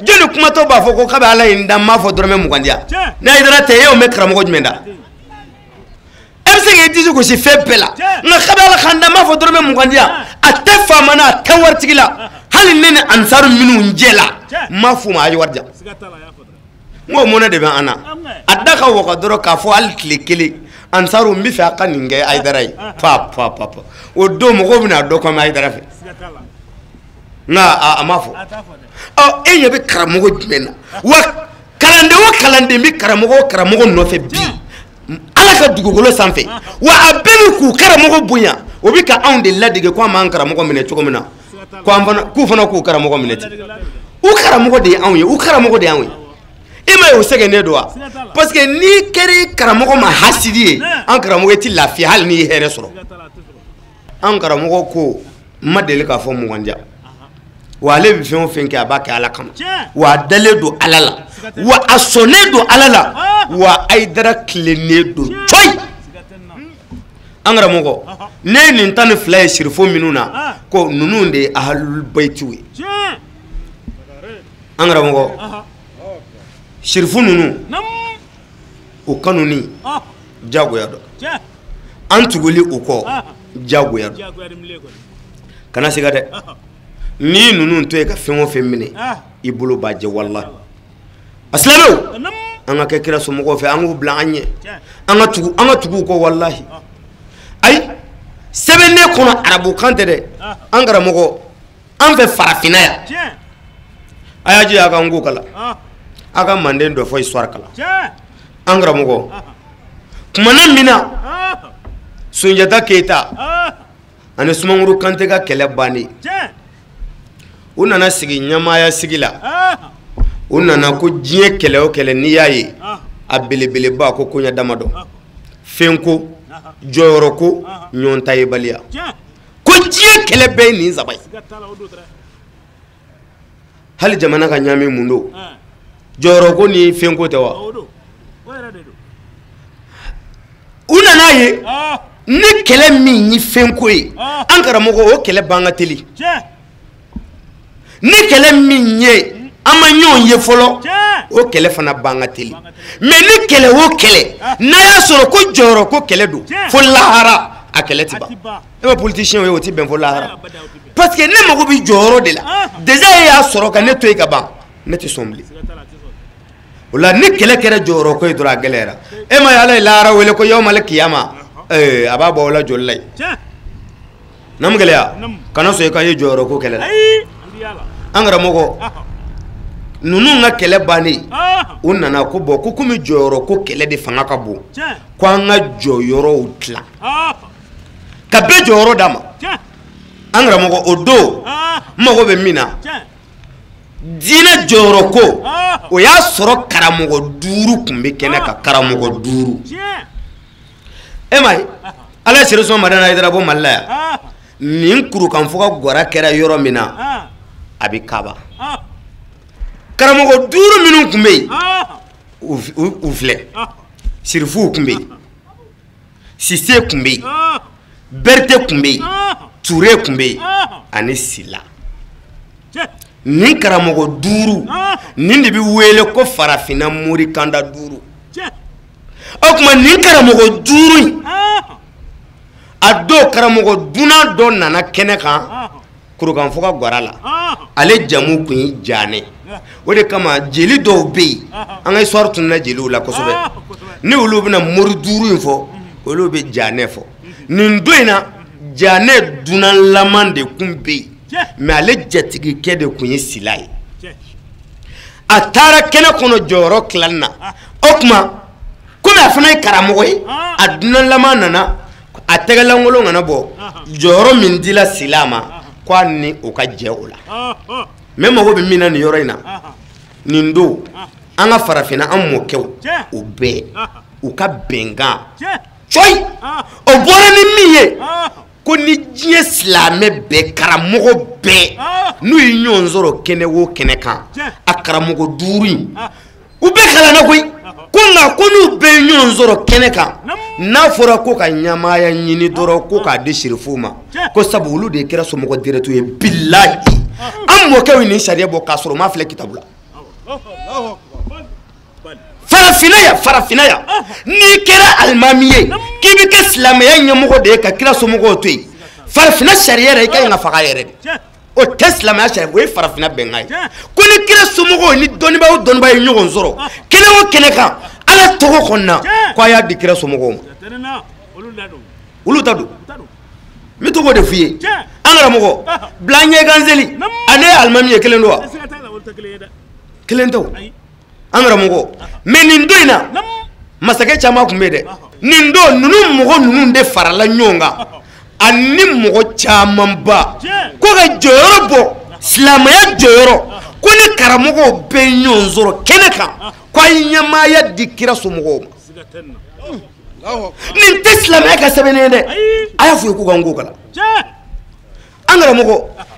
jɔnni kumatɔ b'a fɔ ko k'a bɛ ala in da n m'a fɔ dɔrɔmɛ 20 di yan ni Haidara tɛ e y'o mɛn karamɔgɔ jumɛn da e bɛ se k'i disi gosi fɛn bɛɛ la nka k'a bɛ ala kan da n m'a fɔ dɔrɔmɛ 20 di yan a tɛ faama na a tɛ waritigi la hali ne ni ansaru minnu jɛ la n m'a f'u ma a ye wari jan n ko mun de bɛ an na a da ka waga dɔrɔn k'a fɔ hali tile kelen ansaru n bɛ fɛ a ka nin kɛ Haidara ye pa o don mɔgɔw bɛna dɔ kɔn Haidara fɛ nka a m'a fɔ e ɲɛ bɛ karamɔgɔ jumɛn na wa kalanden o kalanden bɛ karamɔgɔ nɔfɛ bi ala ka dugukolo sanfɛ wa a bɛɛ bɛ k'u karamɔgɔ bonya o bɛ ka anw de ladege ko an b'an karamɔgɔ minɛ cogo min na k'u fana k'u karamɔgɔ minɛ ten u karamɔgɔ de anw ye u karamɔgɔ de anw ye e ma ye o sɛgɛnnen don wa parce que ni kɛri karamɔgɔ ma hasidi ye an karamɔgɔ ti lafiya hali ni hɛrɛ sɔrɔ an karamɔgɔ ko ma deli k'a fɔ mugandiya wa ale bɛ fɛn o fɛn kɛ a b'a kɛ ala kama wa a dalen don ala la wa a sɔnnen don ala la wa Ayidara tilennen don coyi an karamɔgɔ ne ye nin 12 ye sirifo minnu na ko ninnu de ye ahlul bayitiw ye an karamɔgɔ sirifu ninnu o kanuni jagoya dɔ an tuguli o kɔ jagoya dɔ kana siga dɛ ni ninnu to ye ka fɛn o fɛn minɛ i bolo b'a jɛ wallahi a silamɛw an ka kɛ kira somɔgɔw fɛ an k'u bila an ɲɛ an ka tugu u kɔ wallahi ayi sɛbɛnnen kɔnɔ arabukan tɛ dɛ an karamɔgɔ an fɛ farafinna yan a y'a jija a ka n ko kala a ka manden dɔ fɔ histoire kala an karamɔgɔ kumana min na Sunjata Keyita ani Sumaworo Kante ka kɛlɛ bannen u nana sigi ɲamaya sigi la u nana ko diɲɛ kɛlɛ o kɛlɛ n'i y'a ye a belebeleba ko koɲɛ damadɔ fɛnko jɔyɔrɔ ko ɲɔgɔn ta ye baliya ko diɲɛ kɛlɛ bɛɛ ye nin saba ye hali jamana ka ɲaami mun don jɔyɔrɔ ko ni fɛnko tɛ wa u nana ye ni kɛlɛ min ye fɛnko ye an karamɔgɔ o kɛlɛ ban ka teli ni kɛlɛ min ye an ma ɲɔgɔn ye fɔlɔ o kɛlɛ fana ban ka teli mais ni kɛlɛ o kɛlɛ n'a y'a sɔrɔ ko jɔyɔrɔ ko kɛlɛ don fo lahara a kɛlɛ ti ban e ma politicien ye o ti bɛn fo lahara parce que ne mago bi jɔyɔrɔ de la déjà e y'a sɔrɔ ka ne to yen ka ban ne ti sɔn bilen o la ni kɛlɛ kɛra jɔyɔrɔ ko ye dɔrɔn a gɛlɛyara e ma ye ala ye lahara wele ko yawmal kiyama a b'a bɔ o la joli la ye na mu gɛlɛya kana sɔn i ka ye jɔyɔrɔ ko kɛlɛ la an karamɔgɔ ninnu ka kɛlɛ bannen u nana ko bɔn ko komi jɔyɔrɔ ko kɛlɛ de fanga ka bon ko an ka jɔyɔrɔw dilan ka bɛɛ jɔyɔrɔ d'a ma an karamɔgɔ o don n mago bɛ min na diinɛ jɔyɔrɔ ko o y'a sɔrɔ karamɔgɔ 5 tun bɛ kɛnɛ kan karamɔgɔ 5 e ma ye ala ye sere sɔn madana Ayidara bɔ Mali la yan nin kurukan fɔ ka gwara kɛra yɔrɔ min na a bɛ Kaba karamɔgɔ 5 minnu tun bɛ yen u filɛ sirifuw tun bɛ yen Sise tun bɛ yen Berete tun bɛ yen Ture tun bɛ yen ani Sila nin karamɔgɔ 5 nin de bɛ wele ko farafinna morikanda 5 o tuma nin karamɔgɔ 5 in a don karamɔgɔ dunan dɔ nana kɛnɛ kan kurukan fɔ ka gwara la ale jamu kun ye Janɛ o de kama jeli dɔw bɛ yen an ka histoire tununa jeliw la kosɛbɛ ni olu bɛna mori 5 in fɔ olu bɛ Janɛ fɔ nin don in na Janɛ dunan laman de kun bɛ yen mais ale jatigikɛ de kun ye Sila ye a taara kɛnɛ kɔnɔ jɔyɔrɔ tilali na o tuma komi a fana ye karamɔgɔ ye a dunan laman nana a tɛgɛlankolon kana bɔ jɔyɔrɔ min dila Sila ma ko a ni o ka jɛ o la mais mago bɛ min na nin yɔrɔ in na nin don an ka farafinna an mɔkɛw o bɛɛ u ka bɛnkan coyi o bɔra ni min ye ko ni diɲɛ silamɛ bɛɛ karamɔgɔ bɛɛ n'u ye ɲɔgɔn sɔrɔ kɛnɛ o kɛnɛ kan a karamɔgɔ 5 in u bɛɛ kalanna koyi ko nka ko n'u bɛɛ ye ɲɔgɔn sɔrɔ kɛnɛ kan n'a fɔra ko ka ɲamaya ɲini dɔrɔn ko k'a di sirifuw ma ko sabu olu de kɛra somɔgɔ direct ye bilahi an mɔkɛw ye nin sariya bɔ k'a sɔrɔ u m'a filɛ kitabu la farafinna ya n'i kɛra alimami ye k'i bɛ kɛ silamɛya ɲɛmɔgɔ de ye ka kira somɔgɔw to yen farafinna sariya yɛrɛ i ka ɲi ka faga yɛrɛ de o tɛ silamɛya sariya o ye farafinna bɛnkan ye ko ni kira somɔgɔw ni dɔnnibaa o dɔnnibaa ye ɲɔgɔn sɔrɔ kɛnɛ o kɛnɛ kan ala tɔgɔ kɔnɔna ko a y'a di kira somɔgɔw ma olu ta don n bɛ to k'o de f'i ye an karamɔgɔ bila ɲɛ ganzeli ale ye alimami ye kelen don wa kelen tɛ o an karamɔgɔ mais nin don in na masakɛ caman tun bɛ yen dɛ nin don ninnu mɔgɔ ninnu de farala ɲɔgɔn kan ani mɔgɔ camanba ko ka jɔyɔrɔ bɔ silamɛya jɔyɔrɔ ko ni ni karamogo be ɲɔgɔn sɔrɔ kɛnɛ kan ko a ye ɲɛmaaya di kira somɔgɔw ma nin tɛ silamɛya ka sɛbɛnnen ye dɛ a y'a fɔ ye k'u ka n ko kala an karamɔgɔ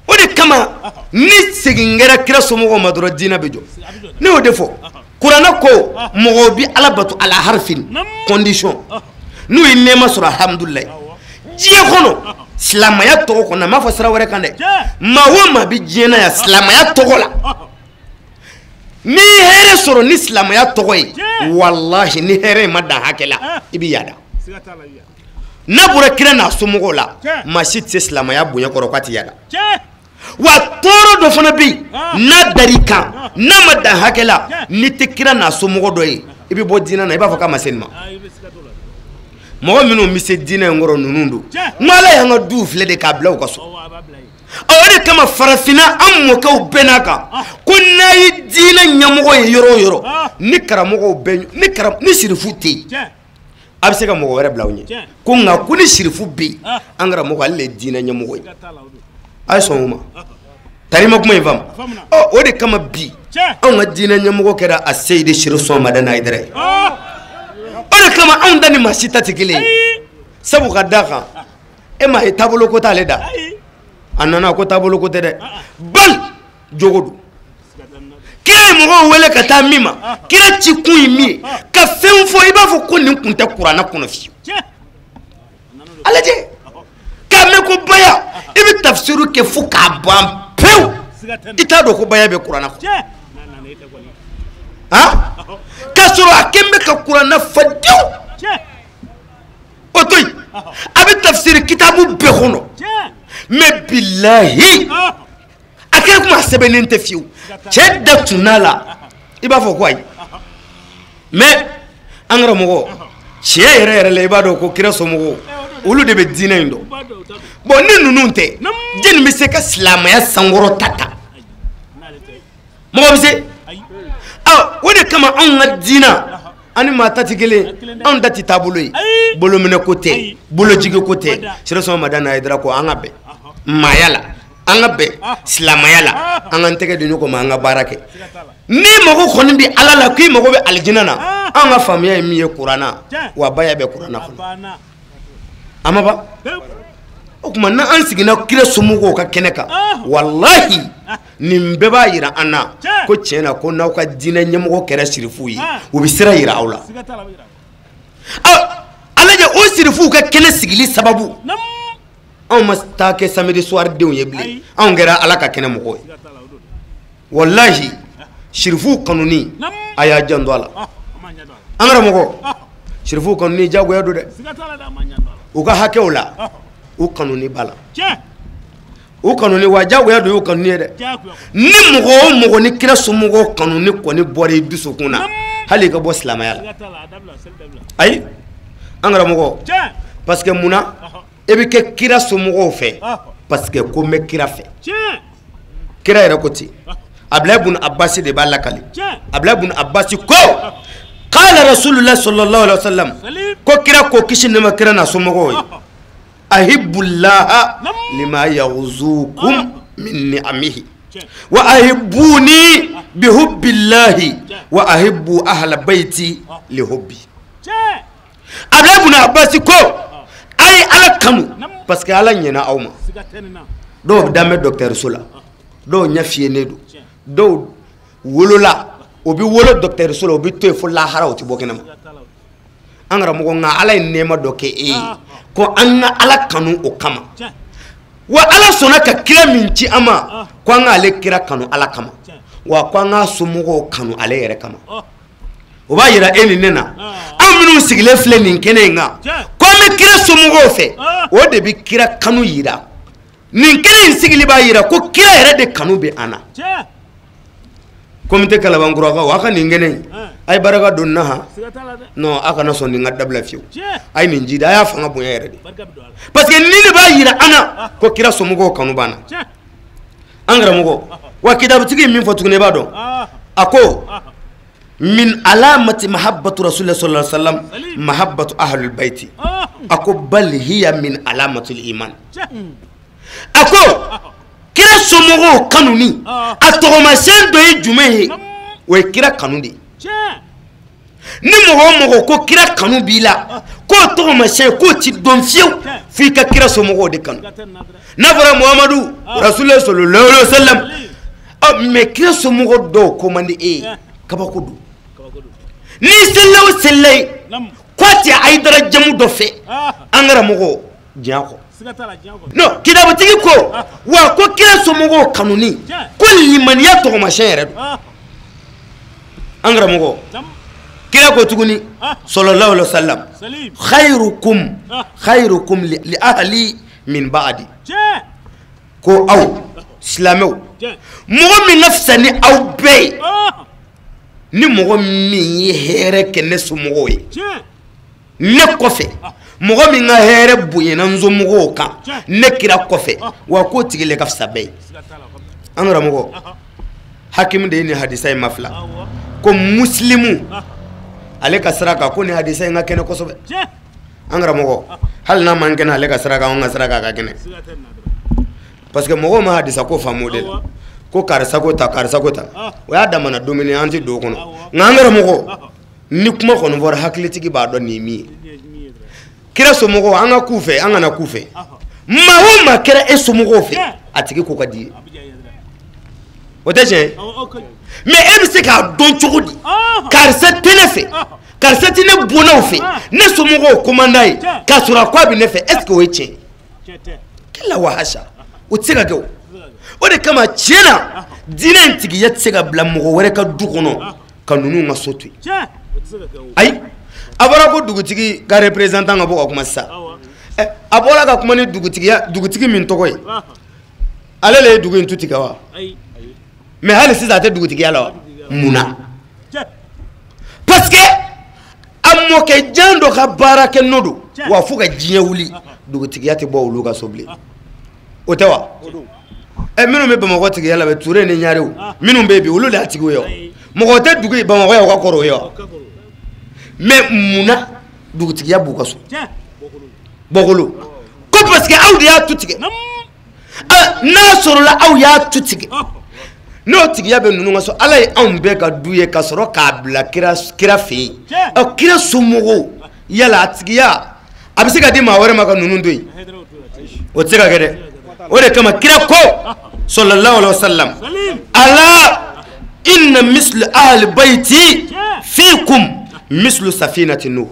o de kama ni segin kɛra kira somɔgɔw ma dɔrɔn diinɛ bɛ jɔ ne y'o de fɔ kuranɛ ko mɔgɔw bi ala bato ala harfin condition n'u ye nɛɛma sɔrɔ alhamdulilayi diɲɛ kɔnɔ silamɛya tɔgɔ kɔnɔ a m'a fɔ sira wɛrɛ kan dɛ maa o maa bɛ diɲɛ na yan silamɛya tɔgɔ la ni hɛrɛ sɔrɔ ni silamɛya tɔgɔ ye walahi ni hɛrɛ ma dan hakɛ la i bɛ yaada n'a bɔra kira n'a somɔgɔw la maa si tɛ se silamɛya bonya kɔrɔ k'a tɛ yaada wa tɔɔrɔ dɔ fana bɛ yen n'a dar'i kan n'a ma dan hakɛ la ni tɛ kira n'a somɔgɔ dɔ ye i bɛ bɔ diinɛ na i b'a fɔ k'a ma se nin ma mɔgɔ minnu bɛ se diinɛ in kɔrɔ ninnu don n ko ala y'an ka duw filɛ de k'a bila u ka so o de kama farafinna an mɔkɛw bɛɛ n'a kan ko n'a ye diinɛ ɲɛmɔgɔ ye yɔrɔ o yɔrɔ ni karamɔgɔw bɛ ni sirifu tɛ yen a bɛ se ka mɔgɔ wɛrɛ bila u ɲɛ ko nka ko ni sirifu bɛ yen an karamɔgɔ ale de ye diinɛ ɲɛmɔgɔ ye a ye sɔn o ma tari ma kuma in faamu o de kama bi anw ka diinɛ ɲɛmɔgɔ kɛra a Seyidi Siri Sɔmada Hayidara ye o de kama anw ta ni maa si ta tɛ kelen ye sabu ka d'a kan e ma ye taabolo ko t'ale da a nana ko taabolo ko tɛ dɛ bal jogo don kira ye mɔgɔw wele ka taa min ma kira ci kun ye min ye ka fɛn fɔ i b'a fɔ ko nin kun tɛ kuranɛ kɔnɔ fiyewu a lajɛ k'a mɛn ko baya i bɛ tafsiru kɛ fo k'a ban pewu i t'a dɔn ko baya bɛ kuranɛ kɔnɔ k'a sɔrɔ a kɛn bɛ ka kuranɛ fɔ dewu o to yen a bɛ tafsiri kitabu bɛɛ kɔnɔ mais bilahi a kɛra kuma a sɛbɛnnen tɛ fiyewu cɛ da tunna la i b'a fɔ ko ayi mais an karamɔgɔ tiɲɛ yɛrɛ yɛrɛ la i b'a dɔn ko kira somɔgɔw olu de bɛ diinɛ in dɔn bon ni ninnu tɛ jeli bɛ se ka silamɛya sankɔrɔ ta mɔgɔ bɛ se o de kama anw ka diinɛ ani maa ta tɛ kelen anw ta tɛ taabolo ye bolominɛ ko tɛ bolojigi ko tɛ Siri Sɔmada Hayidara ko an ka bɛn maaya la an ka bɛn silamɛya la an ka tɛgɛ di ɲɔgɔn ma an ka baara kɛ ni mago kɔni bɛ ala la k'i mago bɛ alijinɛ na an ka faamuya ye min ye kuranna wa baya bɛ kuranna kɔnɔ a ma ban o tuma n'an sigira kira somɔgɔw ka kɛnɛ kan walahi nin bɛɛ b'a yira an na ko tiɲɛ na ko n'aw ka diinɛ ɲɛmɔgɔ kɛra sirifu ye u bɛ sira yira aw la a lajɛ o sirifuw ka kɛnɛ sigili sababu anw ma taa kɛ samedi soir denw ye bilen anw kɛra ala ka kɛnɛ mɔgɔw ye walahi sirifuw kanuni a y'a janto a la an karamɔgɔ sirifuw kanuni jagoya don dɛ u ka hakɛw la u kanuni b'a la u kanuni wa jagoya don y'u kanuni ye dɛ ni mɔgɔ o mɔgɔ ni kira somɔgɔw kanuni kɔni bɔra i dusukun na hali i ka bɔ silamɛya la ayi an karamɔgɔ parce que munna e bɛ kɛ kira somɔgɔw fɛ parce que ko n bɛ kira fɛ kira yɛrɛ ko ten Abdulayi ibn Abbas de b'a lakali Abdulayi ibn Abbas ko qala rasulullah sallallahu alaihi wasallam ko kira ko kisi nɛɛma kira n'a somɔgɔw ye ahibullaha lima yaghzukum min ni'amihi wa ahibbuni bihubbillahi wa ahibbu ahla baiti li hubbi Abdulayi ibn Abbas ko ay ala kanu parce que ala ɲɛna aw ma dɔw bɛ daminɛ dɔgɔtɔrɔso la dɔw ɲɛ fiyɛlen don dɔw wolola o bɛ wolo dɔgɔtɔrɔso la o bɛ to yen fo lahara o tɛ bɔ kɛnɛma an karamɔgɔ nka ala ye nɛɛma dɔ kɛ e ye ko an ka ala kanu o kama wa ala sɔnna ka kira min ci an ma ko an k'ale kira kanu ala kama wa ko an k'a somɔgɔw kanu ale yɛrɛ kama o b'a yira e ni ne na anw minnu sigilen filɛ nin kɛnɛ in kan ko an bɛ kira somɔgɔw fɛ o de bɛ kira kanu yira nin kɛnɛ in sigili b'a yira ko kira yɛrɛ de kanu bɛ an na komite kalabankurakaw a ka nin kɛnɛ in a ye baraka don na han non a kana sɔn nin ka dabila fiyewu a ye nin ji de a y'a fanga bonya yɛrɛ de parce que nin de b'a yira an na ko kira somɔgɔw kanu b'an na an karamɔgɔ wa kitabutigi ye min fɔ tuguni i b'a dɔn a ko min alamati mahabbatu rasulillah sallallahu alaihi wasallam mahabbatu ahlul baiti ako bal hiya min alamatul iman ako kira kira somɔgɔw kanuni a tɔgɔmasɛn dɔ ye jumɛn ye o ye kira kanu de ni mɔgɔ o mɔgɔ ko kira kanu b'i la k'o tɔgɔmasɛn k'o ti dɔn fiyewu f'i ka kira somɔgɔw de kanu n'a fɔra muhamadu rasulillah sallallahu alaihi wa sallam mais kira somɔgɔ dɔw ko man di e ye kabako don ni sela o sela ye k'a ti ayidara jamu dɔ fɛ an karamɔgɔ diɲɛ kɔ non kidabutigi ko wa ko kira somɔgɔw kanuni ko limaniya tɔgɔmasɛn yɛrɛ don an karamɔgɔ kira ko tuguni sallallahu alaihi wasallam khairukum li ahli min ba'di ko aw silamɛw mɔgɔ min ka fisa ni aw bɛɛ ye ni mɔgɔ min ye hɛrɛ kɛ ne somɔgɔw ye ne kɔfɛ mɔgɔ min ka hɛrɛ bonyana n somɔgɔw kan ne kira kɔfɛ wa k'o tigi le ka fisa bɛɛ ye an karamɔgɔ hakimu de ye nin hadisa in mafila ko muslimu ale ka saraka ko ni hadisa in ka kɛnɛ kosɛbɛ an karamɔgɔ hali n'a man kɛnɛ ale ka saraka an ka saraka ka kɛnɛ parce que mɔgɔw ma hadisa ko faamu de la ko karisa ko ta o y'a damana domini an tɛ don o kɔnɔ nka an karamɔgɔ ni kuma kɔni fɔra hakilitigi b'a dɔn nin ye min ye kira somɔgɔw an ka k'u fɛ an kana k'u fɛ maa o maa kɛra e somɔgɔw fɛ a tigi ko ka di ye o tɛ tiɲɛ mais e bɛ se k'a dɔn cogo di karisa tɛ ne fɛ karisa tɛ ne bonnaw fɛ ne somɔgɔw commanda ye k'a sɔrɔ a ko a bɛ ne fɛ est ce que o ye tiɲɛ kɛla wa hasa o tɛ se ka kɛ o de kama tiɲɛ na diinɛ in tigiya tɛ se ka bila mɔgɔ wɛrɛ ka du kɔnɔ ka ninnu ka so to yen ayi a bɔra ko dugutigi ka représentant ka bɔ ka kuma sisan a bɔra ka kuma ni dugutigi min tɔgɔ ye ale le ye dugu in tu tigɛ wa mais hali sisan a tɛ dugutigiya la wa munna parce que a mɔkɛ jan dɔ ka baara kɛ n'o don wa fo ka diɲɛ wuli dugutigiya tɛ bɔ olu ka so bilen o tɛ wa minnu bɛ bamakɔ tigiya la bɛ ture ni ɲarew minnu bɛ bi olu de y'a tigiw ye wa mɔgɔ tɛ dugu bamakɔ ye o ka kɔrɔ o ye wa mais munna dugutigiya b'u ka so bɔkolo ko parce que aw de y'a tu tigɛ n'a sɔrɔla aw y'a tu tigɛ n'o tigiya bɛ ninnu ka so ala ye anw bɛɛ ka du ye ka sɔrɔ k'a bila kira fɛ yen kira somɔgɔw yala a tigiya a bɛ se ka di maa wɛrɛ ma ka ninnu to yen o tɛ se ka kɛ dɛ o de kama kira ko sallallahu alaihi wasallam ala inna mislu ahli bayti fikum mislu safinati nuh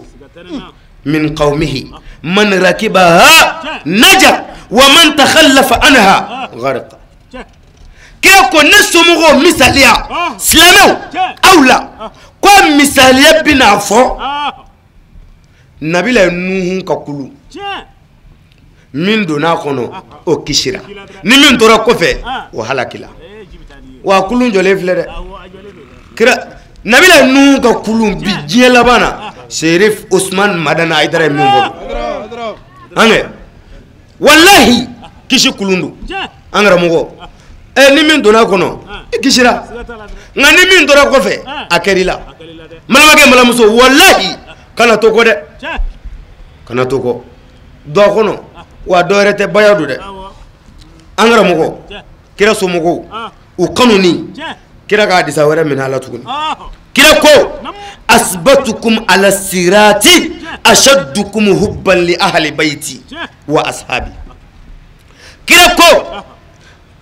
min qawmihi man rakibaha naja wa man takhallafa anha gharqa kira ko ne somɔgɔw misaliya silamɛw aw la ko misaliya bɛna fɔ nabila nuhu ka kulu min donna kɔnɔ o kisira ni min tora kɔfɛ o halakila wa kulu jɔlen filɛ dɛ kira nabila nuhu ka kulu bi diɲɛ laban na Sherif Usman Madana Aidara min fɔ an kɛ wallahi kisi kulun don an karamɔgɔ ni min donna kɔnɔ i kisira nka ni min tora kɔfɛ a kɛr'i la balimakɛ balimamuso wallahi kana to kɔ dɛ kana to kɔ dɔ kɔnɔ wa dɔ wɛrɛ tɛ baya don dɛ an karamɔgɔ kira somɔgɔw u kanuni kira ka hadisa wɛrɛ minɛ a la tuguni kira ko asbatukum ala sirati ashaddukum hubban li ahli bayti wa ashabi kira ko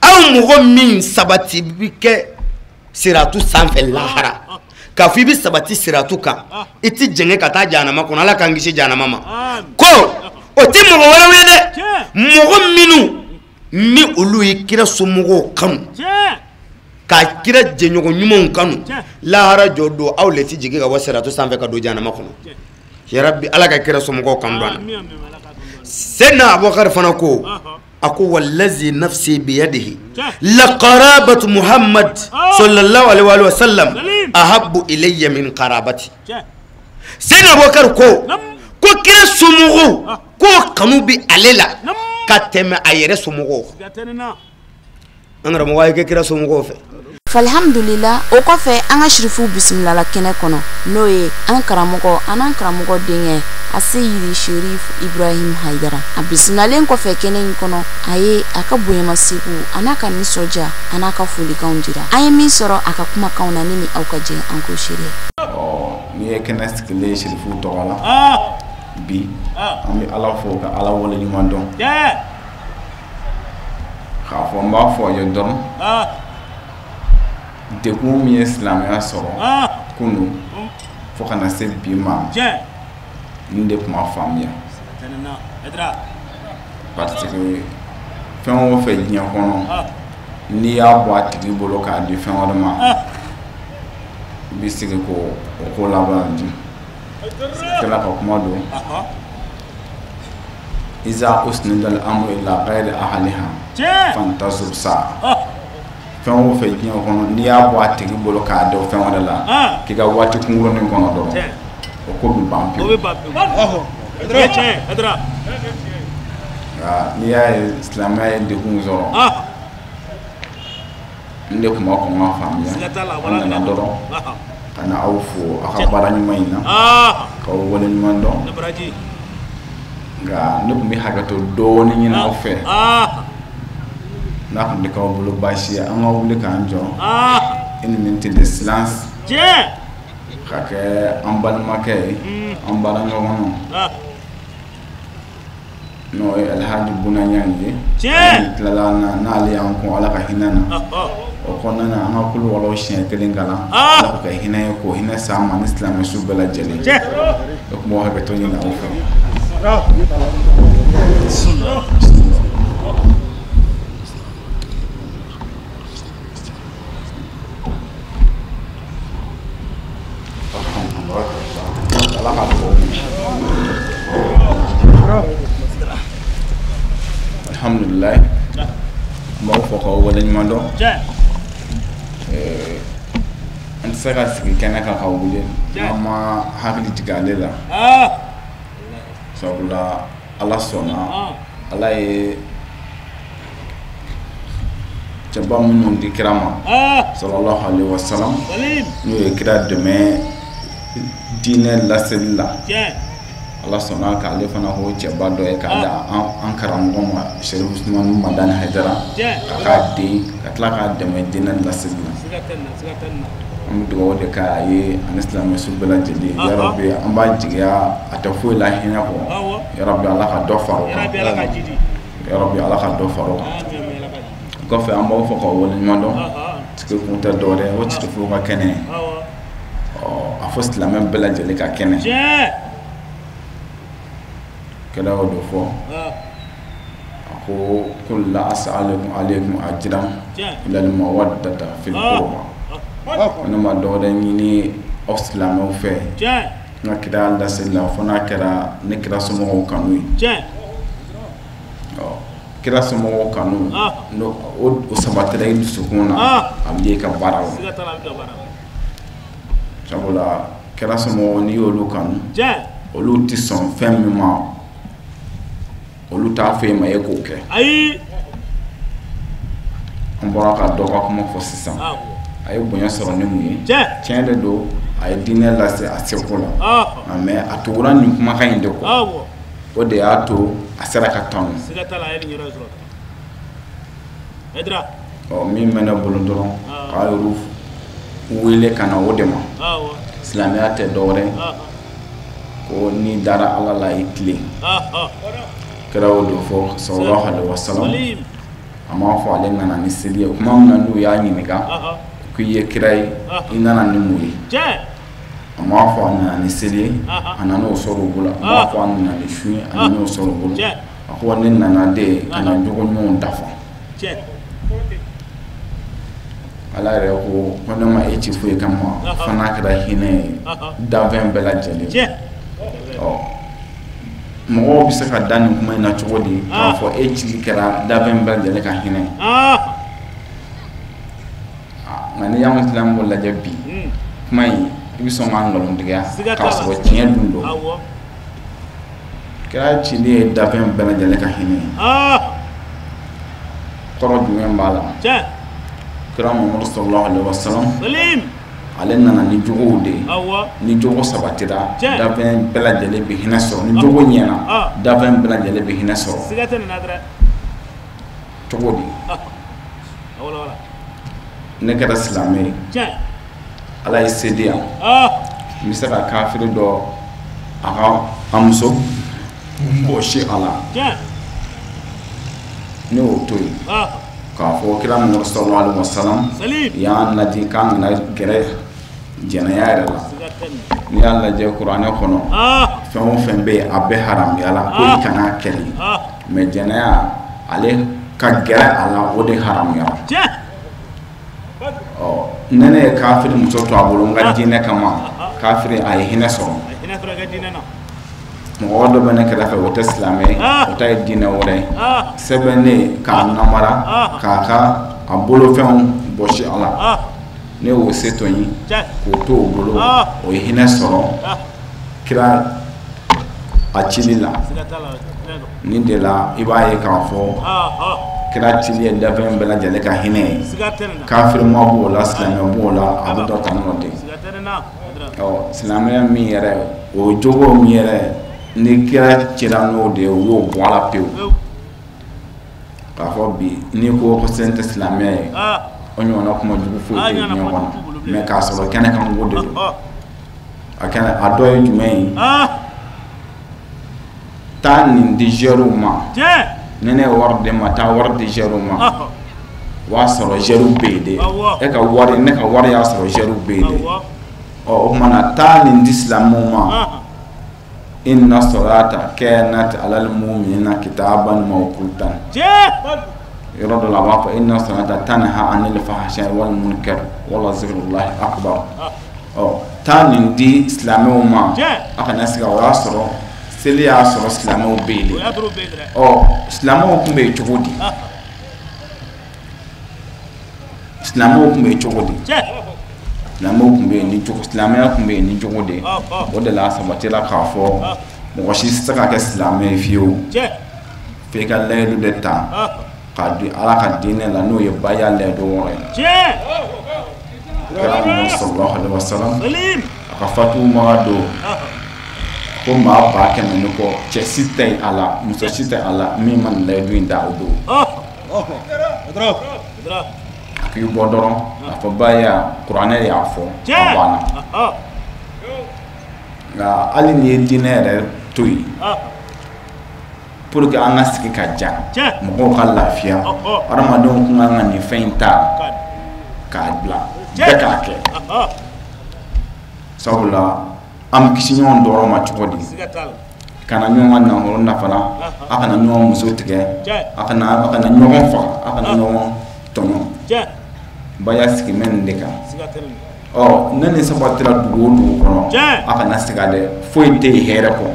aw mɔgɔ min sabati bi kɛ siratu sanfɛ lahara k'a fɔ i bɛ sabati siratu kan i tɛ jɛngɛ ka taa jahanama kɔnɔ ala k'an kisi jahanama ma ko o tɛ mɔgɔ wɛrɛw ye dɛ mɔgɔ minnu ni olu ye kira somɔgɔw kanu ka kira jɛɲɔgɔn ɲumanw kanu lahara jɔ don aw le tɛ jigin ka bɔ siratu sanfɛ ka don jahanama kɔnɔ yarabi ala ka kira somɔgɔw kanu don a la Sayyidina Abubakar fana ko ako wallazi nafsi biyadihi la qarabatu Muhammad sallallahu alaihi wa sallam ahabbu ilayya min qarabati Sayyidina Abubakar ko kira somɔgɔw ko kanu bi ale la ka tɛmɛ a yɛrɛ somɔgɔw an karamɔgɔ ye kira somɔgɔw fɛ falhamdulillah o kɔfɛ an ka shirifu bisimila la kɛnɛ kɔnɔ n'o ye an karamɔgɔ an karamɔgɔ denkɛ Aseyidi Sherif Ibrahim Haidara. A bisimilalen kɔfɛ kɛnɛ in kɔnɔ a ye a ka bonyamasegu a n'a ka nisɔndiya a n'a ka folikanw dira. An ye min sɔrɔ a ka kumakanw na ni aw ka jɛ an ko seereya. Ni ye kɛnɛ sigilen shirifu tɔgɔ la bi an bɛ Ala fo ka Ala wale ɲuman dɔn k'a fɔ n b'a fɔ a ye dɔrɔn dekun min ye silamɛya sɔrɔ kunun fo kana se bi ma n de kuma faamuya parce que fɛn o fɛn diɲɛ kɔnɔ n'i y'a bɔ a tigi bolo k'a di fɛn wɛrɛ ma i bɛ sigi ko o ko laban di kɛla ka kuma don iza usnida al-amru ila ghayri ahliha fantazir sa'a fɛn o fɛn diɲɛ kɔnɔ n'i y'a bɔ a tigi bolo k'a di o fɛn wɛrɛ la k'i ka waati kunkurunin kɔnɔ dɔrɔn o ko bɛ ban pewu n'i y'a ye silamɛya ye dekun sɔrɔ n de tun b'a kɔn ka faamuya an nana dɔrɔn ka na aw fo aw ka baara ɲuman in na k'aw wale ɲuman dɔn nka ne tun bɛ hakɛto dɔɔnin ɲini aw fɛ n'a tun tɛ k'aw bolo baasi ye an ka wuli k'an jɔ une minute de silence ka kɛ an balimakɛ ye an baara ɲɔgɔn n'o ye Alhaji Bunaɲan ye an tilala n'ale y'an kun Ala ka hinɛ na o kɔnɔna na an ka kulu wɔlɔ siɲɛ kelen kalan Ala ka hinɛ ye k'o hinɛ s'an ma ni silamɛ su bɛɛ lajɛlen o tun b'o hakɛto ɲini aw fɛ. Alhamdulillah m'aw fɔ k'aw wale ɲuman dɔn an tɛ se ka sigi kɛnɛ kan ka wuli an ma hakili jigin ale la sabula Ala sɔnna Ala ye cɛba minnu di kira ma sallallahu alaihi wasallam n'o ye kira dɛmɛ diinɛ laseli la Ala sɔnna k'ale fana ko cɛba dɔ ye k'a da an karamɔgɔ ma Sherif Usman Madani Haidara k'a den ka tila k'a dɛmɛ diinɛ laseli la an bɛ dugawu de k'a ye ani silamɛ su bɛɛ lajɛlen ya Rabbi an b'a jigiya a tɛ foyi la hinɛ kɔ ya Rabbi Ala ka dɔ fara o kan ya Rabbi Ala ka dɔ fara o kan kɔfɛ an b'aw fɔ k'aw wale ɲuman dɔn tigi kun tɛ dɔwɛrɛ ye o Sherifu ka kɛnɛ a fɔ silamɛ bɛɛ lajɛlen ka kɛnɛ kɛlɛ o do fɔ a ko kul la as'alukum alaykum ajran illa al-mawaddata fil qurba ne ma dɔwɛrɛ ɲini aw silamɛw fɛ n ka kira laseli la fo n'a kɛra ne kira somɔgɔw kanu ye kira somɔgɔw kanu o sabatira i dusukun na a bɛ ye ka baara la sabula kira somɔgɔw n'i y'olu kanu olu tɛ sɔn fɛn min ma olu t'a fɛ ma e k'o kɛ an bɔra ka dɔ ka kuma fɔ sisan a ye bonya sɔrɔ ni mun ye tiɲɛ de don a ye diinɛ lase a seko la mais a tugura nin kumakan in de kɔ o de y'a to a sera ka tanu min bɛ ne bolo dɔrɔn k'a yɛrɛ wele ka na o de ma silamɛya tɛ dɔwɛrɛ ko n'i dara Ala la i tilen kira o do fɔ sallallahu alaihi wasallam a m'a fɔ ale nana ni seli ye kuma min na n'u y'a ɲininka k'i ye kira ye i nana ni mun ye a m'a fɔ a nana ni seli ye a nana o sɔrɔ o bolo a m'a fɔ a nana ni su ye a nana o sɔrɔ o bolo a ko ne nana de ka na jogo ɲumanw dafa Ala yɛrɛ ko ne ma e ci foyi kama fo n'a kɛra hinɛ ye danfɛn bɛɛ lajɛlen mɔgɔw bɛ se ka da nin kuma in na cogo di k'a fɔ e ci kɛra danfɛn bɛɛ lajɛlen ka hinɛ nka n'i y'an silamɛw lajɛ bi kuma in i bɛ sɔn k'a nkalontigiya k'a sɔrɔ tiɲɛ dun don kɛra cili ye danfɛn bɛɛ lajɛlen ka hinɛ kɔrɔ jumɛn b'a la kira Muhammad sallallahu alaihi wasallam ale nana ni jogow de ni jogo sabatira dafɛn bɛɛ lajɛlen bɛ hinɛ sɔrɔ ni jogo ɲɛna dafɛn bɛɛ lajɛlen bɛ hinɛ sɔrɔ cogo di ne kɛra silamɛ ye ala ye se di yan n bɛ se ka kafiri dɔ a ka muso bɔsi a la ne y'o to yen k'a fɔ kira Muhammad sallallahu alaihi wasallam y'an ladi k'an kana gɛrɛ jɛnɛya yɛrɛ la n'i y'a lajɛ kuranɛ kɔnɔ fɛn o fɛn bɛ yen a bɛɛ haramuyala ko i kana kɛli mɛ jɛnɛya ale ka gɛrɛ a la o de haramuyala ne ne ye kafiri muso to a bolo n ka diinɛ kama kafiri a ye hinɛ sɔrɔ mɔgɔ dɔ bɛ ne kɛrɛfɛ o tɛ silamɛ ye o ta ye diinɛ wɛrɛ ye sɛbɛn ne k'a namara k'a ka a bolofɛnw bɔsi a la ne y'o se to n ye k'o to o bolo o ye hinɛ sɔrɔ kira a cili la nin de la i b'a ye k'a fɔ kira cili ye dafɛn bɛɛ lajɛlen ka hinɛ ye kafirima b'o la silamɛ b'o la a bɛ dɔ kan nɔ de silamɛya min yɛrɛ o jogo min yɛrɛ ni kira cira n'o de ye o y'o bɔ a la pewu k'a fɔ bi n'i ko ko sen tɛ silamɛya ye o ɲɔgɔnna kuma jugu foyi tɛ diɲɛ kɔnɔ mɛ k'a sɔrɔ kɛnɛ kan ko de don a dɔ ye jumɛn ye taa nin di zɛriw ma ni ne ye wari di ma taa wari di zɛriw ma o y'a sɔrɔ zɛriw bɛ yen de ne ka wari y'a sɔrɔ zɛriw bɛ yen de o tuma na taa nin di silamɛw ma inna salata kanat alal mu'minina kitaban mawqutan yɔrɔ dɔ la a b'a fɔ inna salata tanha anil fahsha'i wal munkar wala zikrullahi akbar taa nin di silamɛw ma a kana sigi o y'a sɔrɔ seli y'a sɔrɔ silamɛw bɛ yen de silamɛw tun bɛ yen cogo di silamɛw tun bɛ yen cogo di silamɛw tun bɛ yen ni cogo silamɛya tun bɛ yen ni cogo de o de la sabatila k'a fɔ mɔgɔ si tɛ se ka kɛ silamɛ ye fiyewu f'i ka layidu de ta k'a di ala ka diinɛ la n'o ye baya layidu wɔɔrɔ ye kira Muhammad sallallahu alaihi wasallam a ka fatu ma don ko maa 100 ni kɔ cɛ si tɛ a la muso si tɛ a la min ma nin layidu in da o don a k'i bɔ dɔrɔn a fɔ baya kuranɛ y'a fɔ a banna nka hali ni ye diinɛ yɛrɛ to yen pour que an ka sigi ka diya mɔgɔw ka lafiya adamadenw kun kan ka nin fɛn in ta k'a bila bɛɛ k'a kɛ sabula an kisi ɲɔgɔn dɔrɔn ma cogo di kana ɲɔgɔn ka nafolo nafala a kana ɲɔgɔn muso tigɛ a kana ɲɔgɔn faga a kana ɲɔgɔn tɔɲɔ baya sigi mɛ nin de kan ne ni sabatira dugu o dugu kɔnɔ a kana siga dɛ foyi tɛ yen hɛrɛ kɔ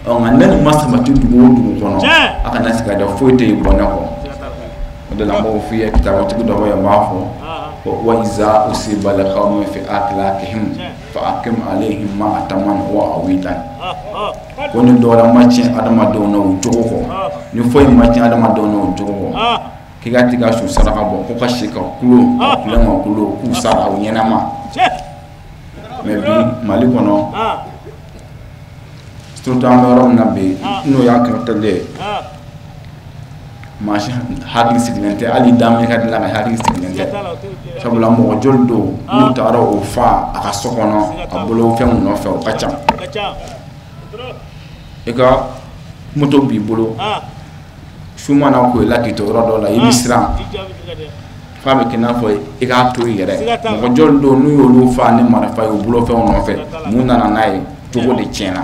nka ne ni ma sabati dugu o dugu kɔnɔ a kana siga dɛ foyi tɛ yen bɔnɛ kɔ o de la n b'o f'i ye kitabatigi dɔ bɛ yen n b'a fɔ wa iza usiba al-qawmu fi aklaqihim fa aqim alayhim ma ataman wa awidan ko ni dɔwɛrɛ ma tiɲɛ adamadenw na o cogo kɔ ni foyi ma tiɲɛ adamadenw na o cogo kɔ k'i ka ti ka su saraka bɔ ko ka si ka kulo ka kulen ka kulo k'u sara o ɲɛnama mɛ bi mali kɔnɔ surtout an bɛ yɔrɔ min na bi n'o y'an kɛrɛfɛlen ye maa si hakili sigilen tɛ hali daminɛ ka dilan ka hakili sigilen tɛ sabula mɔgɔ joli don n'u taara o fa a ka so kɔnɔ a bolo fɛnw nɔfɛ o ka ca i ka moto b'i bolo su mana ko i la k'i to yɔrɔ dɔ la i bɛ siran f'a bɛ kɛ i n'a fɔ i k'a to i yɛrɛ mɔgɔ joli don n'u y'olu fa ni marifa ye u bolo fɛnw nɔfɛ mun nana n'a ye cogo de tiɲɛna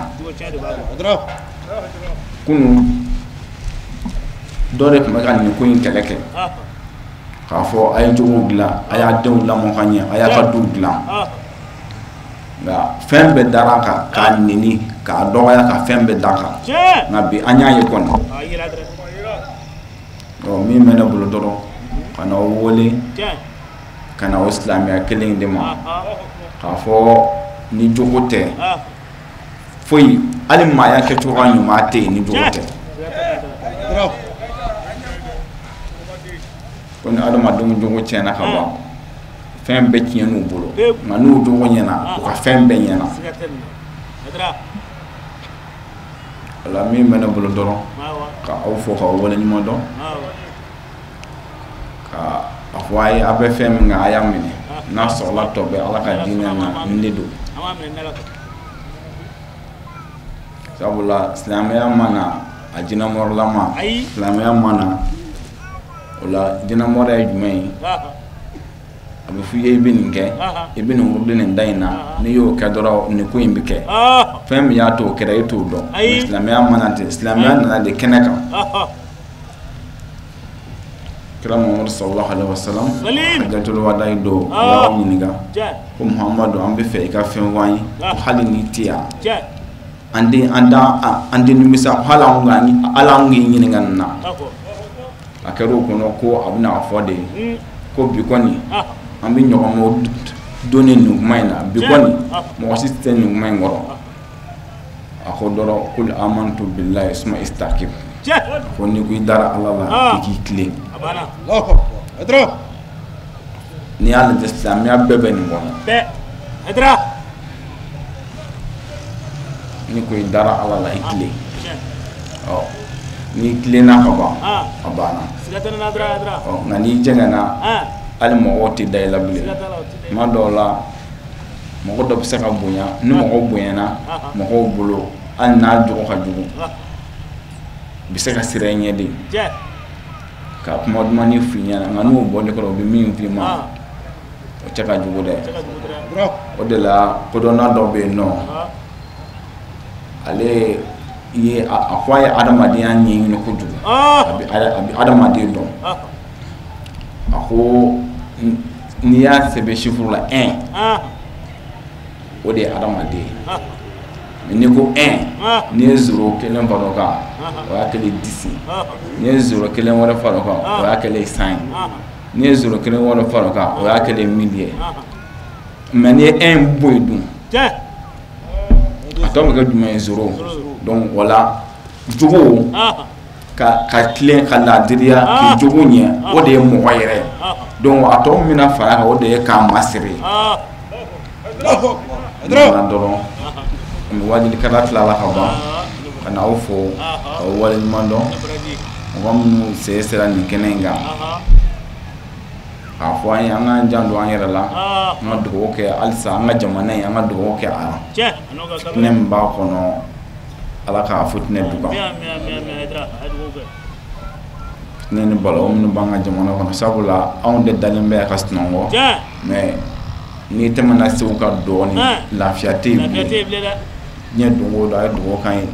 kunun dɔ de tun bɛ ka nin ko in kɛlɛ kɛ k'a fɔ a ye jogow dilan a y'a denw lamɔ ka ɲɛ a y'a ka duw dilan nka fɛn bɛɛ dara a kan k'a neni k'a dɔgɔya ka fɛn bɛɛ da kan nka bi an y'a ye kɔni min bɛ ne bolo dɔrɔn ka na o wele ka na o silamɛya kelen de ma k'a fɔ ni jogo tɛ foyi hali maaya kɛcogo ɲuman tɛ yen ni jogo tɛ ko ko ni adamadenw jogo tiɲɛna ka ban fɛn bɛɛ tiɲɛ n'u bolo nka n'u jogo ɲɛna u ka fɛn bɛɛ ɲɛna ala min bɛ ne bolo dɔrɔn ka aw fɔ k'aw waleɲuman dɔn ka a fɔ a ye a bɛ fɛn min kan a y'a minɛ n'a sɔrɔla tɔ bɛ ala ka diinɛ na ne don sabula silamɛya mana a jinɛmɔrɔlama silamɛya mana o la jinɛmɔrɔ ye jumɛn ye a bɛ f'i ye i bɛ nin kɛ i bɛ nin wurudi nin da in na n'i y'o kɛ dɔrɔn nin ko in bɛ kɛ fɛn min y'a to o kɛra e t'o dɔn silamɛya mana ten silamɛya nana de kɛnɛ kan kira Muhammadu sallallahu alaihi wasallam hajjatul wada'i do ya ɲininka ko Muhammadu an bɛ fɛ i ka fɛn fɔ an ye hali n'i tɛ yan an den nimisa hali an k'i ɲininka nin na a kɛra o kɔnɔ ko a bɛna a fɔ de ko bi kɔni an bɛ ɲɔgɔn mɔ donni nin kuma in na bi kɔni mɔgɔ si tɛ nin kuma in kɔrɔ a ko dɔrɔn kul amantu billahi suma istaqim ko ni ko i dara ala la i k'i tilen ni y'a lajɛ silamɛya bɛɛ bɛ nin kɔnɔ ni ko i dara ala la i tilen ni tilenna ka ban a banna nka n'i jɛngɛnna hali mɔgɔw tɛ da i la bilen tuma dɔw la mɔgɔ dɔ bɛ se ka bonya ni mɔgɔw bonyana mɔgɔw bolo hali n'a jogo ka jugu bɛ se ka sira i ɲɛ de ka kuma duman f'i ɲɛna nka n'o bɔli kɔrɔ u bɛ min f'i ma o cɛ ka jugu dɛ o de la kodɔnna dɔ bɛ yen nɔ ale ye a fɔ a ye adamadenya ɲɛɲini kojugu a bɛ adamaden dɔn a ko n'i y'a sɛbɛn sifuru la 1 o de ye adamaden ye n'i ko 1 n'i ye 0 kelen fara o kan o y'a kɛlen 10 n'i ye 0 kelen wɛrɛ fara o kan o y'a kɛlen 100 n'i ye 0 kelen wɛrɛ fara o kan o y'a kɛlen 1000 ye mais n'i ye 1 bɔ yen dun a tɔ bɛ kɛ jumɛn ye 0 donc wala jogo ka tilen ka ladiriya k'i jogo ɲɛ o de ye mɔgɔ yɛrɛ donc a tɔ min na fara kan o de ye k'a masiri nana dɔrɔn ni wajilikɛla tilala ka ban ka na aw fo k'aw waleɲuman dɔn mɔgɔ minnu sen sera nin kɛnɛ in kan k'a fɔ an ye an k'an janto an yɛrɛ la an ka dugawu kɛ halisa an ka jamana in an ka dugawu kɛ a la fitinɛ min b'a kɔnɔ ala k'a fitinɛ duba fitinɛ ni balawu minnu b'an ka jamana kɔnɔ sabula anw de dalen bɛ ka sunɔgɔ mais n'i tɛmɛna segu ka dɔɔni lafiya tɛ yen bilen diɲɛ don o don a ye dugawu k'an ye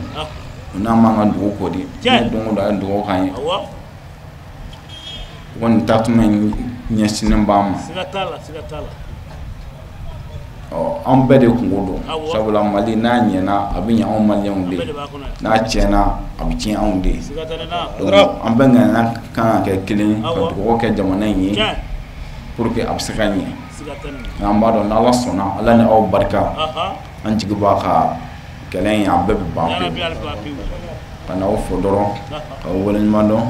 n'a m'an ka dugawu ko di diɲɛ don o don a ye dugawu k'an ye kɔni taatuma in ɲɛsinnen b'an ma an bɛɛ de kungo don sabula mali n'a ɲɛna a bɛ ɲɛ anw maliyɛnw de n'a tiɲɛna a bɛ tiɲɛ anw de donc an bɛɛ ŋaniya kan ka kɛ kelen ka dugawu kɛ jamana in ye pour que a bɛ se ka ɲɛ nka an b'a dɔn n'ala sɔnna ala ni aw barika an jigi b'a ka kɛlɛ in a bɛɛ bɛ ban pewu ka n'aw fo dɔrɔn k'aw waleɲuman dɔn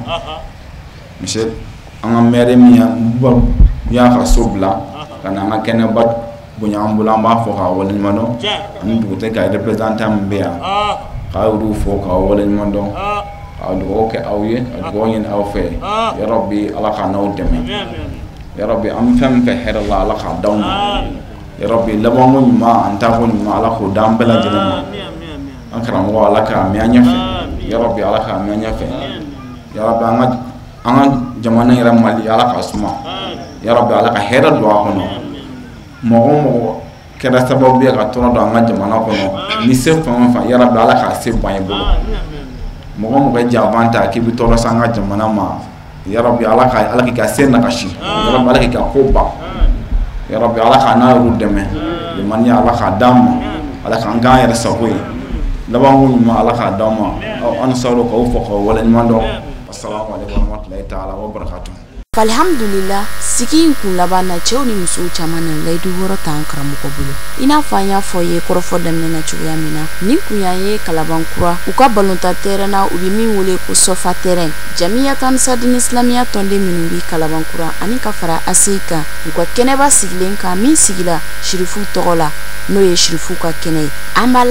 monsieur an ka maire min y'a ka so bila ka na an ka kɛnɛba bonya an bolo an b'a fɔ k'a waleɲuman dɔn ani dugutigi ka représentant min bɛ yan k'a y'olu fo k'aw waleɲuman dɔn ka dugawu kɛ aw ye ka dugawu ɲini aw fɛ yarabi ala ka n'aw dɛmɛ yarabi an bɛ fɛn min fɛ hɛrɛ la ala k'a d'aw ma yarabi labanko ɲuman an taako ɲuman ala k'o d'an bɛɛ lajɛlen ma an karamɔgɔ ala k'a mɛn an ɲɛfɛ yarabi ala k'a mɛn an ɲɛfɛ yarabi an ka jamana yɛrɛ mali ala ka suma yarabi ala ka hɛrɛ don a kɔnɔ mɔgɔ o mɔgɔ kɛra sababu ye ka tɔnɔ don an ka jamana kɔnɔ ni se fɛn o fɛn yarabi ala k'a se ban i bolo mɔgɔ o mɔgɔ janfan ta k'i bɛ tɔɔrɔ se an ka jamana ma yarabi ala k'i ka se nakasi yarabi ala k'i ka ko ban yarabi ala k'a n'a yɛrɛ dɛmɛ limaniya ala k'a d'an ma ala k'an k'an yɛrɛ sago ye labanko ɲuman ala k'a d'an ma an sawuro k'aw fɔ k'aw waleɲuman dɔn assalamu alaikum warahmatullahi ta'ala wa barakatuh falhamdulillah sigi kun laban na cɛw ni musow caman na layidu wɔrɔ t'an karamɔgɔ bolo i n'a fɔ an y'a fɔ ye kɔrɔfɔ daminɛ na cogoya min na nin kun y'an ye kalabankura u ka balontan terrain na u bɛ min wele ko sofa terrain jamiyatan sadini islamiya tɔnden minnu bi kalabankura ani ka fara ACI kan u ka kɛnɛba sigilen kan min sigila shirifu tɔgɔ la n'o ye shirifu ka kɛnɛ ye an b'a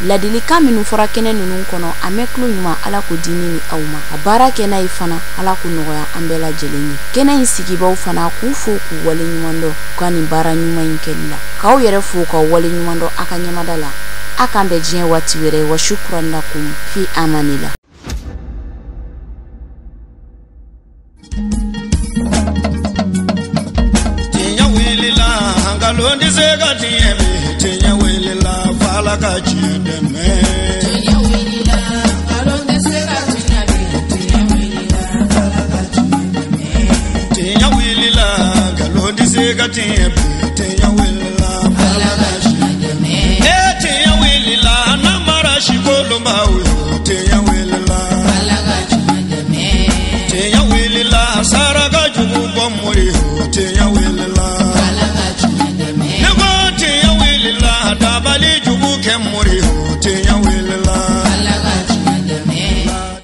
ladilikan minnu fɔra kɛnɛ ninnu kɔnɔ an bɛ tulo ɲuman ala ko dini ni aw ma a baara kɛ n'a ye fana ala ko nɔgɔya an bɛɛ lajɛlen ye kɛnɛ in sigibaw fana k'u fo k'u wale ɲuman dɔn ka nin baara ɲuman in kɛli la k'aw yɛrɛ fo k'aw wale ɲuman dɔn a ka ɲɛmada la a k'an bɛn diɲɛ waati wɛrɛ wa shukran lakum fi amanila. Londi sega tiemi tinya wilila fala ka chiendeme tinya wilila londi sega tinya wilila fala ka chiendeme tinya wilila londi sega tiemi